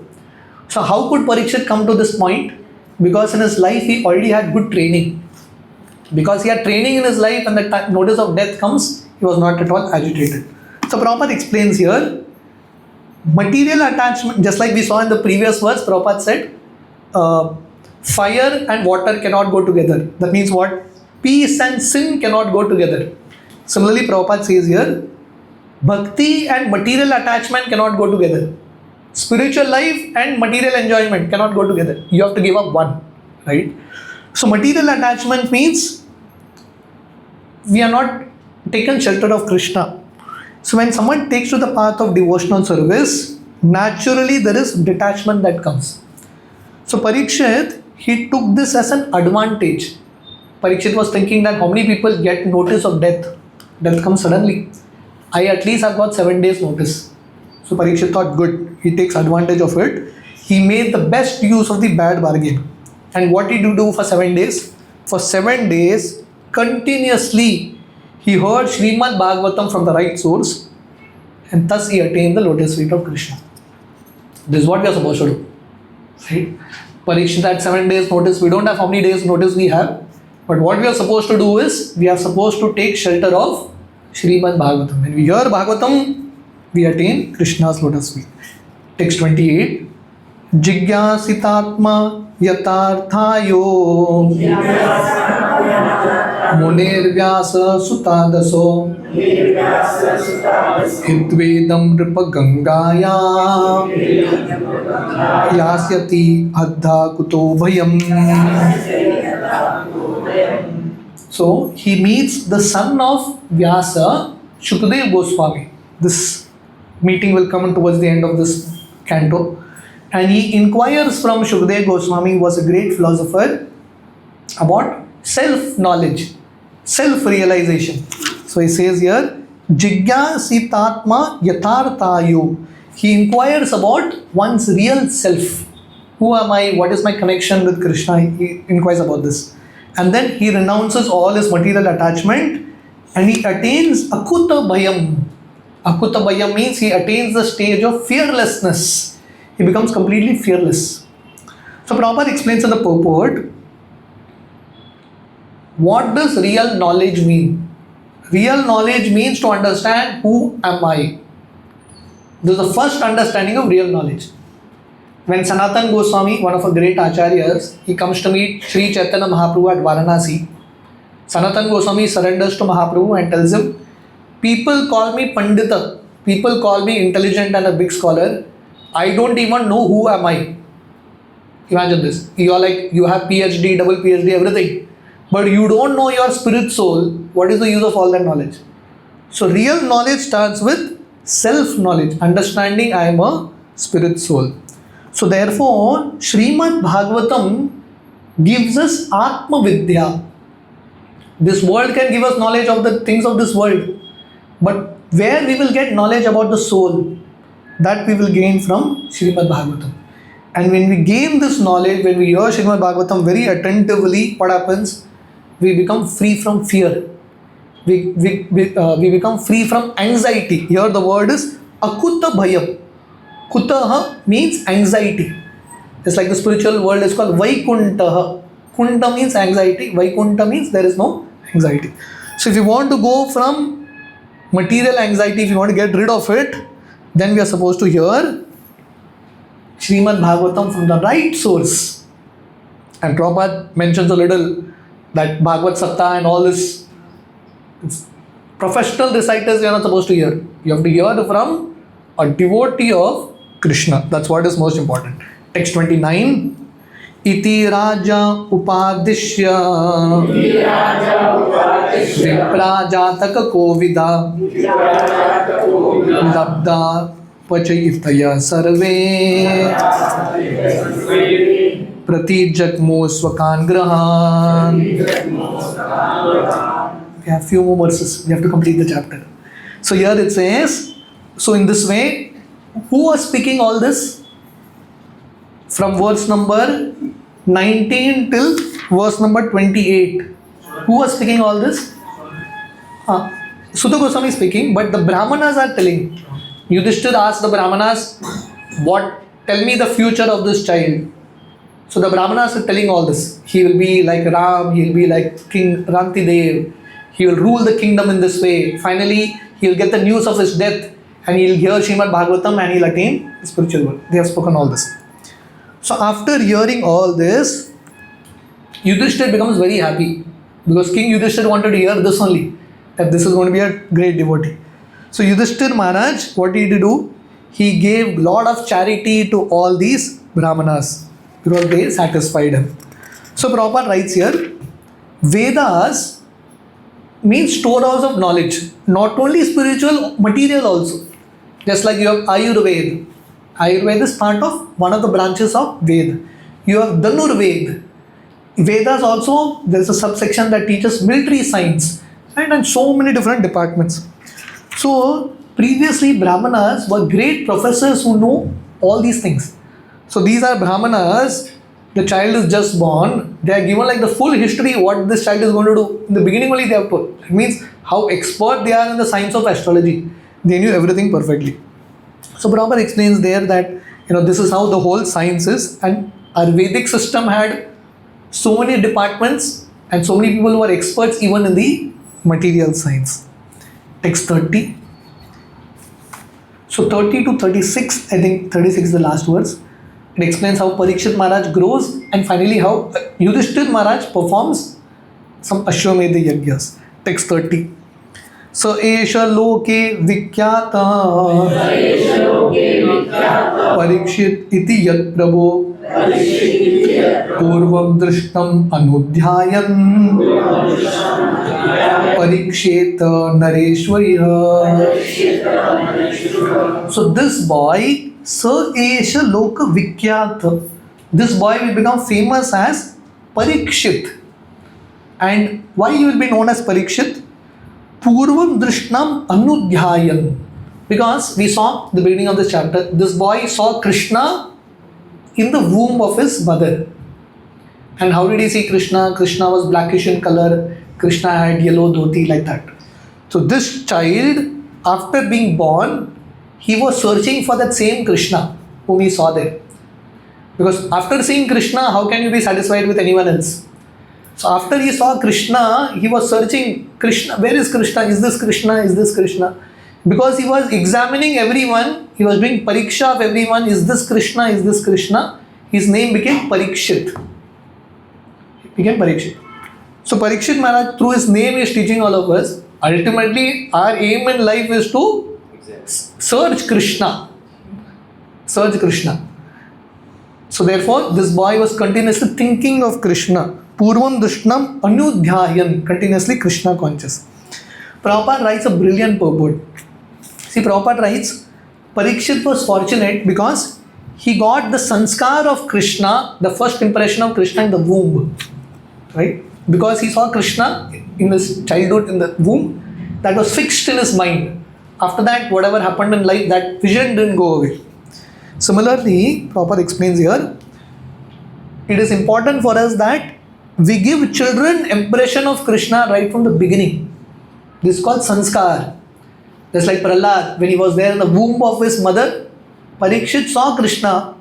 So how could Parikshit come to this point? Because in his life he already had good training. Because he had training in his life and the notice of death comes, he was not at all agitated. So Prabhupada explains here, material attachment, just like we saw in the previous verse, Prabhupada said, fire and water cannot go together. That means what? Peace and sin cannot go together. Similarly, Prabhupada says here, bhakti and material attachment cannot go together. Spiritual life and material enjoyment cannot go together. You have to give up one, right? So material attachment means we are not taken shelter of Krishna. So when someone takes to the path of devotional service, naturally there is detachment that comes. So Parikshit, he took this as an advantage. Parikshit was thinking that how many people get notice of death. Death comes suddenly. I at least have got 7 days notice. So Parikshit thought, good. He takes advantage of it. He made the best use of the bad bargain. And what did he do for 7 days? For 7 days, continuously, he heard SRIMAD BHAGAVATAM from the right source. And thus he attained the lotus feet of Krishna. This is what we are supposed to do. Right? Parikshit had 7 days notice. We don't have how many days notice we have. But what we are supposed to do is, we are supposed to take shelter of SRIMAD BHAGAVATAM. When we hear Bhagavatam, we attain Krishna's lotus feet. Text 28. Jigyasitatma yatarthayo Munirvyasa sutadaso Hidvedam ripagangaya Yasyati adha kuto bhayam. So he meets the son of Vyasa, Shukadeva Goswami. This meeting will come towards the end of this canto. And he inquires from Shukadeva Goswami, who was a great philosopher, about self-knowledge, self-realization. So he says here, Jigyasitatma yatarthayo. He inquires about one's real self. Who am I? What is my connection with Krishna? He inquires about this. And then he renounces all his material attachment. and he attains akuta bhayam. Akuta bhayam means he attains the stage of fearlessness. He becomes completely fearless. So Prabhupada explains in the purport, what does real knowledge mean? Real knowledge means to understand who am I. This is the first understanding of real knowledge. When Sanatan Goswami, one of our great acharyas, he comes to meet Sri Chaitanya Mahaprabhu at Varanasi. Sanatan Goswami surrenders to Mahaprabhu and tells him, people call me Pandita, people call me intelligent and a big scholar. I don't even know who am I. Imagine this. You are like, you have PhD, double PhD, everything. But you don't know your spirit soul. What is the use of all that knowledge? So real knowledge starts with self-knowledge, understanding I am a spirit soul. So therefore, Srimad Bhagavatam gives us Atma Vidya. This world can give us knowledge of the things of this world. But where we will get knowledge about the soul, that we will gain from Srimad Bhagavatam. And when we gain this knowledge, when we hear Srimad Bhagavatam very attentively, what happens? We become free from fear. We become free from anxiety. Here the word is akuta bhayam. Kutaha means anxiety. It's like the spiritual world is called Vaikuntaha. Kunta means anxiety. Vaikunta means there is no anxiety. So if you want to go from material anxiety, if you want to get rid of it, then we are supposed to hear Srimad Bhagavatam from the right source. And Prabhupada mentions a little that Bhagavad Satta and all this professional reciters you are not supposed to hear. You have to hear from a devotee of Krishna. That's what is most important. Text 29. Iti Raja Upadishya Viprajataka Kovida Labda Pachayitaya Sarve Pratijatmo Swakan Grahan. We have few more verses. We have to complete the chapter. So here it says, so in this way, who was speaking all this? From verse number 19 till verse number 28. Who was speaking all this? Sutta Goswami is speaking, but the Brahmanas are telling. Yudhishthira asked the Brahmanas, tell me the future of this child. So the Brahmanas are telling all this. He will be like Ram, he will be like King Rantidev. He will rule the kingdom in this way. Finally, he will get the news of his death and he will hear Srimad Bhagavatam and he will attain the spiritual world. They have spoken all this. So after hearing all this, Yudhishthira becomes very happy because King Yudhishthira wanted to hear this only, that this is going to be a great devotee. So Yudhishthira Maharaj, what did he do? He gave lot of charity to all these Brahmanas because they satisfied him. So Prabhupada writes here, Vedas means storehouse of knowledge, not only spiritual, material also. Just like you have Ayurveda. Ayurveda is part of one of the branches of Veda. You have Dhanurveda. Vedas also, there is a subsection that teaches military science and so many different departments. So previously Brahmanas were great professors who know all these things. So these are Brahmanas, the child is just born, they are given like the full history what this child is going to do. In the beginning only they have put. It means how expert they are in the science of astrology. They knew everything perfectly. So Prabhupada explains there that this is how the whole science is, and our Vedic system had so many departments and so many people who are experts even in the material science. Text 30. So 30 to 36, I think 36 is the last verse. It explains how Parikshit Maharaj grows and finally how Yudhishthira Maharaj performs some Ashwamedha Yajnas. Text 30. So Esha Loke Vikyata Parikshit Iti Yat Prabho Purvam Drishtam Anudhyayan Pariksheta Nareshwarya. So this boy, Sa Esha Loka Vikyata, this boy will become famous as Parikshit. And why he will be known as Parikshit? Purvam Drishnam Anudhyayan. Because we saw the beginning of this chapter, this boy saw Krishna in the womb of his mother. And how did he see Krishna? Krishna was blackish in color. Krishna had yellow dhoti like that. So this child, after being born, he was searching for that same Krishna whom he saw there. Because after seeing Krishna, how can you be satisfied with anyone else? So after he saw Krishna, he was searching Krishna. Where is Krishna? Is this Krishna? Is this Krishna? Because he was examining everyone, he was doing pariksha of everyone. Is this Krishna? Is this Krishna? His name became Parikshit. So Parikshit Maharaj, through his name, is teaching all of us. Ultimately, our aim in life is to search Krishna. Search Krishna. So therefore, this boy was continuously thinking of Krishna. Purvam Dushnam Anudhyayan, continuously Krishna conscious. Prabhupada writes a brilliant purport. See, Prabhupada writes, Parikshit was fortunate because he got the sanskar of Krishna, the first impression of Krishna in the womb. Right? Because he saw Krishna in his childhood in the womb, that was fixed in his mind. After that, whatever happened in life, that vision didn't go away. Similarly, Prabhupada explains here, it is important for us that we give children impression of Krishna right from the beginning. This is called sanskar. Just like Prahlad, when he was there in the womb of his mother, Parikshit saw Krishna.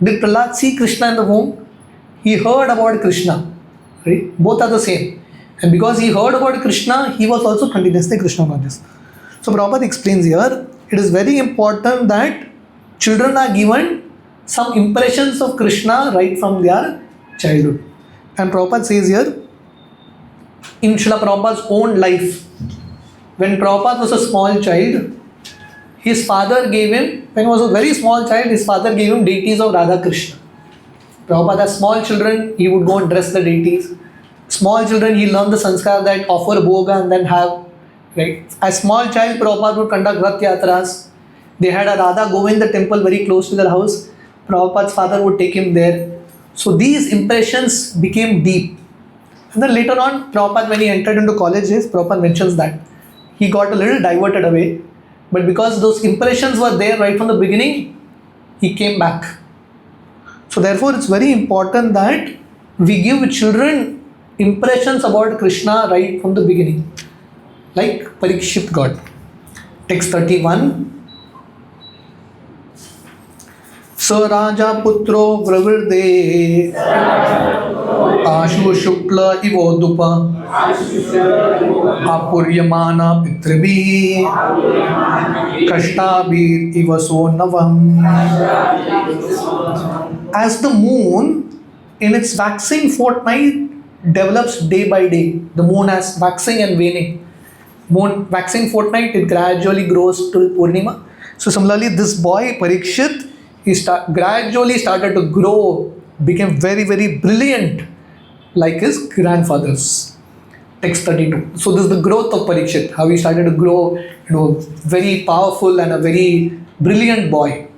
Did Prahlad see Krishna in the womb? He heard about Krishna. Right? Both are the same. And because he heard about Krishna, he was also continuously Krishna conscious. So Prabhupada explains here, it is very important that children are given some impressions of Krishna right from their childhood. And Prabhupada says here, in Srila Prabhupada's own life, when Prabhupada was a small child, his father gave him, when he was a very small child, his father gave him deities of Radha Krishna. Prabhupada has small children, he would go and dress the deities. Small children, he learned the sanskar that offer bhoga and then have, right? As small child, Prabhupada would conduct Rath Yatras. They had a Radha Govinda temple very close to their house. Prabhupada's father would take him there. So these impressions became deep. And then later on, Prabhupada, when he entered into colleges, Prabhupada mentions that he got a little diverted away. But because those impressions were there right from the beginning, he came back. So therefore, it's very important that we give children impressions about Krishna right from the beginning. Like Parikshit got. Text 31. Sa Raja Putro Vravirde Ashu Shukla Ivodupa Apuryamana Pitribi Kashtabir Ivaso Navam. As the moon in its waxing fortnight develops day by day, the moon has waxing and waning. Moon waxing fortnight, it gradually grows till Purnima. So similarly, this boy Parikshit, he gradually started to grow, became very, very brilliant like his grandfathers. Text 32. So this is the growth of Parikshit, how he started to grow into a very powerful and a very brilliant boy.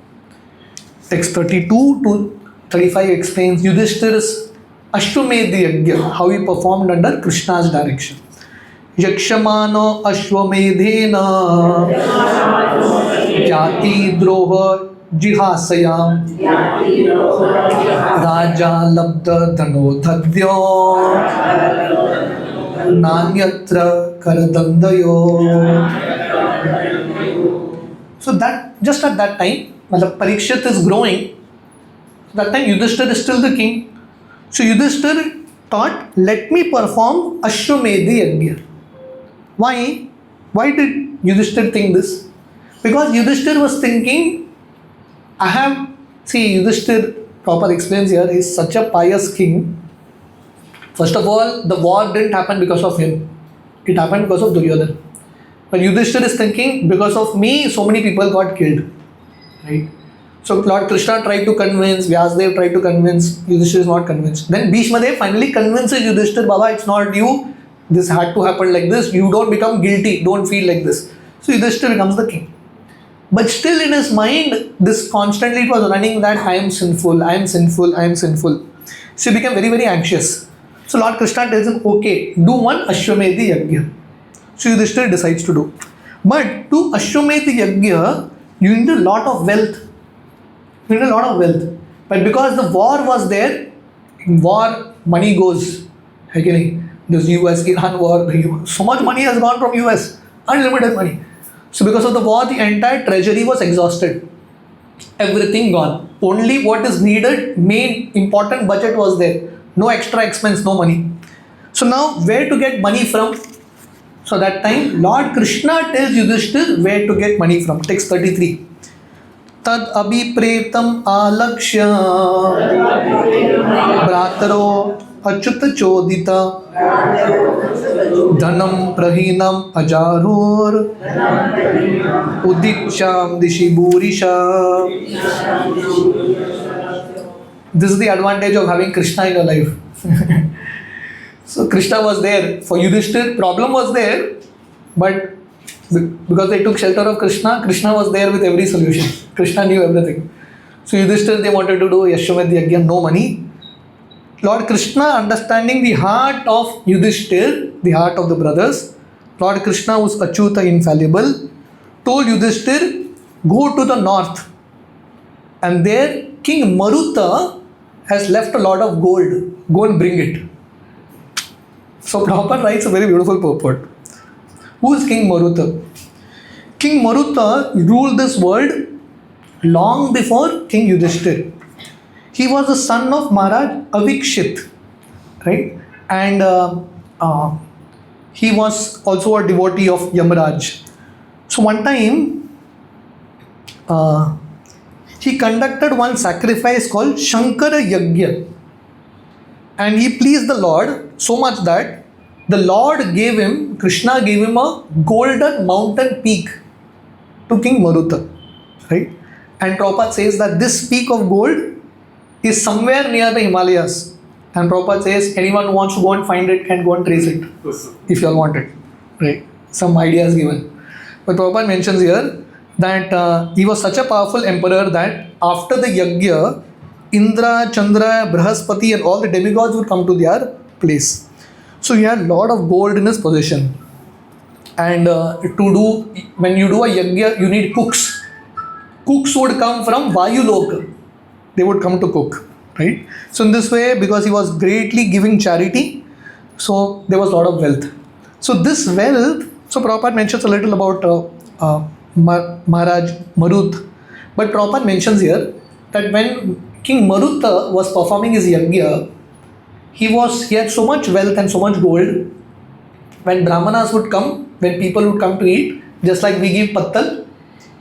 Text 32 to 35 explains Yudhishthira's Ashwamedh Yajna, how he performed under Krishna's direction. Yakshamano Ashwamedhena Jati Droha Jihasayam Raja Labda Dhano Dhadyo Nanyatra Karadandayo. So that just at that time, Parikshit is growing. That time Yudhishthira is still the king. So Yudhishthira thought, let me perform Ashwamedh Yajna. Why? Why did Yudhishthira think this? Because Yudhishthira was thinking, Yudhishthira, Prabhupada explains here, he is such a pious king. First of all, the war didn't happen because of him. It happened because of Duryodhana. But Yudhishthira is thinking, because of me, so many people got killed. Right? So Lord Krishna tried to convince, Vyasadeva tried to convince, Yudhishthira is not convinced. Then Bhishmadev finally convinces Yudhishthira, Baba, it's not you, this had to happen like this, you don't become guilty, don't feel like this. So Yudhishthira becomes the king. But still in his mind, this constantly it was running that I am sinful, I am sinful, I am sinful. So he became very, very anxious. So Lord Krishna tells him, okay, do one Ashwamedh Yajna. So Yudhishthira decides to do. But to Ashwamedh Yajna, you need a lot of wealth. You need a lot of wealth. But because the war was there, in war, money goes. There's US-Iran war, so much money has gone from US. unlimited money. So because of the war, the entire treasury was exhausted. Everything gone. Only what is needed, main important budget was there. No extra expense, no money. So now where to get money from? So that time Lord Krishna tells Yudhishthir where to get money from. Text 33. Tad abhipretam alakshya brataro achyuta chodita dhanam prahinam ajarur udicham dishi burisha. This is the advantage of having Krishna in your life. So Krishna was there for Yudhishthir. Problem was there, but because they took shelter of Krishna, Krishna was there with every solution. Krishna knew everything. So Yudhishthir, they wanted to do Yashwamedh Yajna, no money. Lord Krishna, understanding the heart of Yudhishthir, the heart of the brothers, Lord Krishna was Achyuta, infallible, told Yudhishthir, go to the north. And there King Maruta has left a lot of gold. Go and bring it. So Prabhupada writes a very beautiful purport. Who is King Maruta? King Maruta ruled this world long before King Yudhishthir. He was the son of Maharaj Avikshit, right? And he was also a devotee of Yamaraj. So one time, he conducted one sacrifice called Shankara Yajna. And he pleased the Lord so much that the Lord gave him, Krishna gave him a golden mountain peak to King Maruta, right? And Prabhupada says that this peak of gold is somewhere near the Himalayas. And Prabhupada says anyone who wants to go and find it can go and trace it if you all want it, right? Some ideas given. But Prabhupada mentions here that he was such a powerful emperor that after the Yajna, Indra, Chandra, Brahaspati and all the demigods would come to their place. So he had a lot of gold in his possession. And when you do a Yajna, you need cooks. Cooks would come from Vayulok. They would come to cook, right? So in this way, because he was greatly giving charity, so there was a lot of wealth. So this wealth, so Prabhupada mentions a little about Maharaj Marut. But Prabhupada mentions here that when King Maruta was performing his Yajna, he had so much wealth and so much gold. When Brahmanas would come, when people would come to eat, just like we give pattal,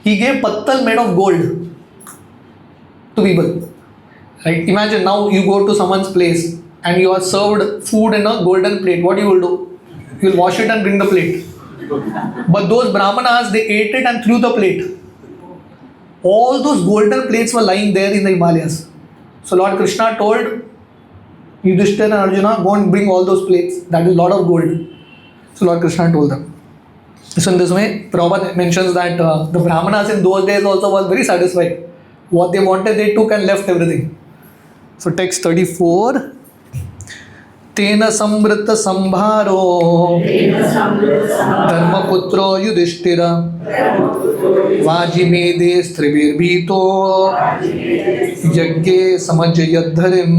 he gave pattal made of gold to people. Right? Imagine now you go to someone's place and you are served food in a golden plate. What you will do? You will wash it and bring the plate. But those Brahmanas, they ate it and threw the plate. All those golden plates were lying there in the Himalayas. So Lord Krishna told Yudhishthira and Arjuna, go and bring all those plates. That is a lot of gold. So Lord Krishna told them. So in this way, Prabhupada mentions that the Brahmanas in those days also was very satisfied. What they wanted, they took and left everything. So text 34. Tena samvrita sambharo dharmaputro yudhishthira vajimede sthribhirbhito yajne samajayadharim.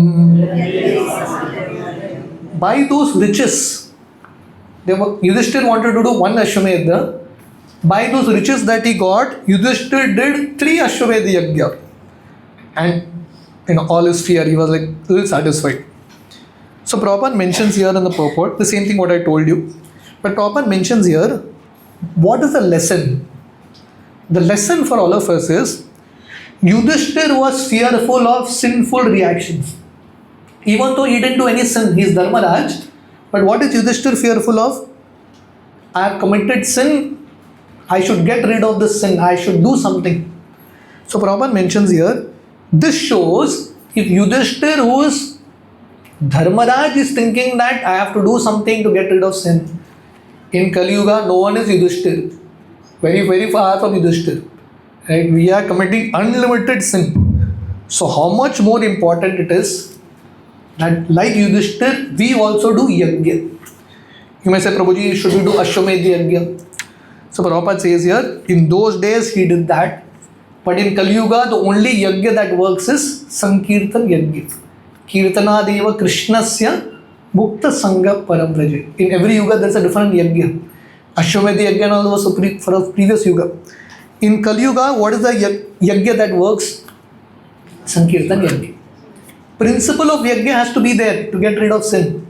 By those riches, Yudhishthira wanted to do one Ashwamedha. By those riches that he got, Yudhishthira did 3 Ashwamedha Yajna. And all his fear, he was like little satisfied. So Prabhupada mentions here in the purport, the same thing what I told you. But Prabhupada mentions here, what is the lesson? The lesson for all of us is, Yudhishthira was fearful of sinful reactions. Even though he didn't do any sin, he is Dharmaraj. But what is Yudhishthira fearful of? I have committed sin, I should get rid of this sin, I should do something. So Prabhupada mentions here, this shows if Yudhishthira, who is Dharmaraj, is thinking that I have to do something to get rid of sin. In Kali Yuga, no one is Yudhishthira. Very, very far from Yudhishthira. Right? We are committing unlimited sin. So how much more important it is that like Yudhishthira, we also do Yajna. You may say, Prabhuji, should we do Ashwamedha Yajna? So Prabhupada says here, in those days he did that. But in Kali Yuga, the only Yajna that works is Sankirtan Yajna. Kirtana Deva Krishnasya Mukta Sangha Param Vraje. In every Yuga, there's a different Yajna. Ashwamedh Yajna was for a previous yuga. In Kali Yuga, what is the yajna that works? Sankirtan Yajna. Principle of yajna has to be there to get rid of sin.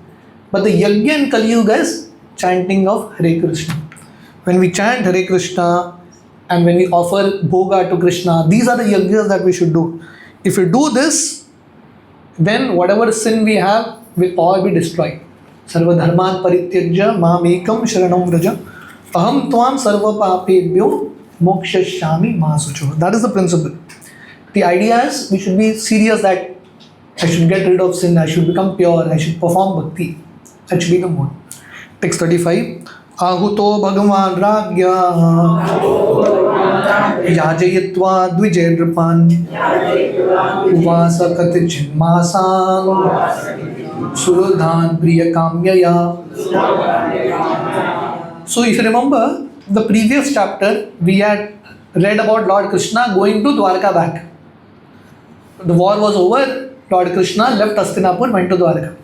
But the yajna in Kali Yuga is chanting of Hare Krishna. When we chant Hare Krishna and when we offer bhoga to Krishna, these are the yajnas that we should do. If we do this, then whatever sin we have will all be destroyed. Sarva dharman parityajya mam ekam sharanam vraja aham tvam sarva papebhyo mokshashyami ma sucho. That is the principle. The idea is we should be serious that I should get rid of sin, I should become pure, I should perform bhakti. That should be the mode. Text 35. Ahuto bhagavan ragya yajayitva dvijadrapan uvasa katichin masan surodhan priya kamyaya. So if you remember the previous chapter, we had read about Lord Krishna going to Dwarka back. The war was over, Lord Krishna left Hastinapur, went to Dwarka.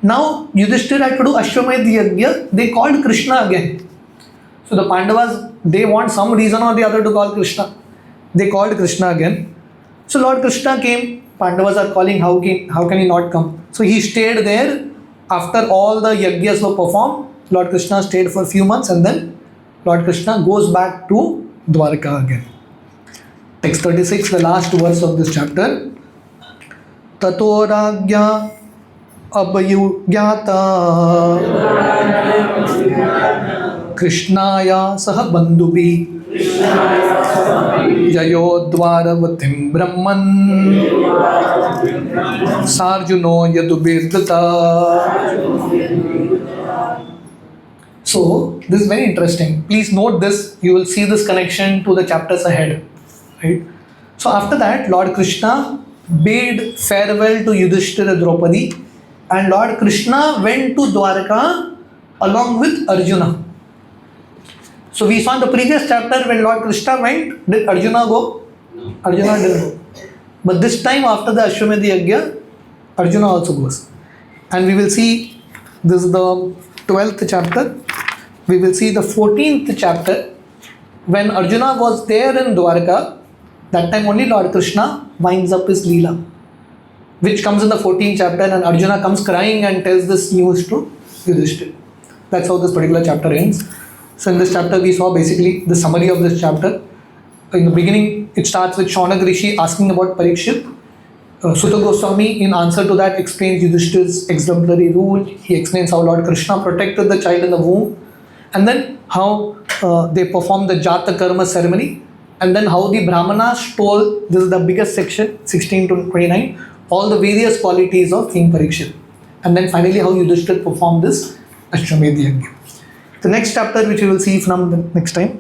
Now Yudhishthira had to do Ashwamedh Yajna, they called Krishna again. So the Pandavas, they want some reason or the other to call Krishna. They called Krishna again. So Lord Krishna came, Pandavas are calling, how can he not come? So he stayed there. After all the yajnas were performed, Lord Krishna stayed for a few months and then Lord Krishna goes back to Dwarka again. Text 36, the last verse of this chapter. Tato ragya abhayugyata Krishnaya saha bandhubi Yayo dvaravatim brahman Sarjuno yadubirdata. So this is very interesting. Please note this. You will see this connection to the chapters ahead. Right? So after that, Lord Krishna bade farewell to Yudhishthira Draupadi, and Lord Krishna went to Dwarka along with Arjuna. So we saw in the previous chapter when Lord Krishna went, did Arjuna go? No. Arjuna didn't go. But this time after the Ashwamedh Yajna, Arjuna also goes. And we will see, this is the 12th chapter. We will see the 14th chapter. When Arjuna was there in Dwarka, that time only Lord Krishna winds up his Leela, which comes in the 14th chapter, and Arjuna comes crying and tells this news to Yudhishthira. That's how this particular chapter ends. So in this chapter we saw basically the summary of this chapter. In the beginning it starts with Shaunak Rishi asking about Parikshit. Sutta Goswami in answer to that explains Yudhishthira's exemplary rule. He explains how Lord Krishna protected the child in the womb, and then how they performed the Jata Karma ceremony, and then how the Brahmanas told, this is the biggest section, 16 to 29, all the various qualities of King Parikshit. And then finally how Yudhishthira performed this Ashwamedh Yajna. The next chapter which we will see from the next time,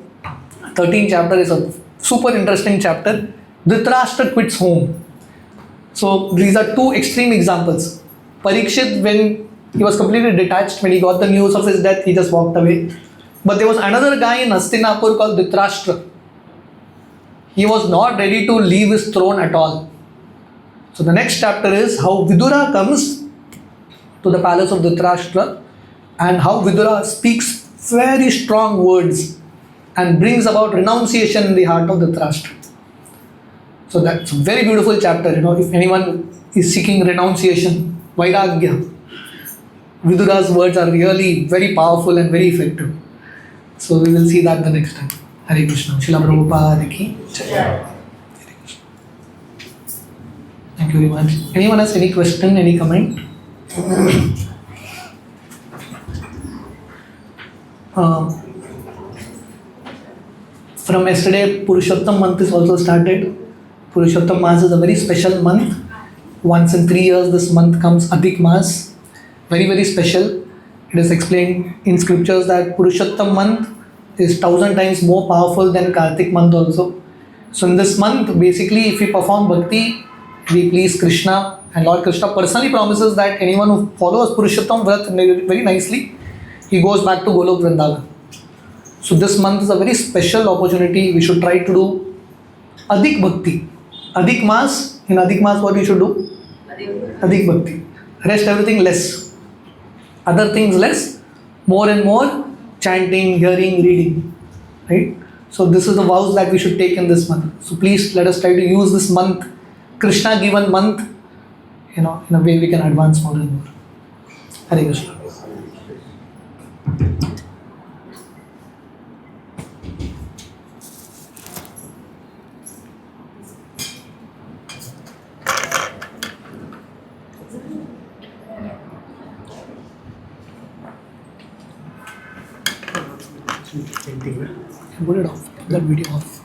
13th chapter, is a super interesting chapter. Dhritarashtra quits home. So these are two extreme examples. Parikshit, when he was completely detached, when he got the news of his death, he just walked away. But there was another guy in Hastinapur called Dhritarashtra. He was not ready to leave his throne at all. So the next chapter is how Vidura comes to the palace of Dhritarashtra and how Vidura speaks very strong words and brings about renunciation in the heart of Dhritarashtra. So that's a very beautiful chapter. If anyone is seeking renunciation, Vairagya, Vidura's words are really very powerful and very effective. So we will see that the next time. Hare Krishna. Srila Prabhupada ki Jai. Hare Krishna. Thank you very much. Anyone has any question, any comment? From yesterday, Purushottam month is also started. Purushottam Maas is a very special month. Once in 3 years, this month comes Adhik Maas. Very, very special. It is explained in scriptures that Purushottam month is 1000 times more powerful than Kartik month also. So in this month, basically, if we perform bhakti, we please Krishna, and Lord Krishna personally promises that anyone who follows Purushottam Vrat very nicely, he goes back to Golok Vrindavan. So this month is a very special opportunity. We should try to do Adhik Bhakti. Adhik Maas, in Adhik Maas what we should do? Adhik Bhakti. Rest everything less. Other things less, more and more chanting, hearing, reading, right? So this is the vows that we should take in this month. So please let us try to use this month, Krishna given month, in a way we can advance more and more. Hare Krishna. Put it off. That video off.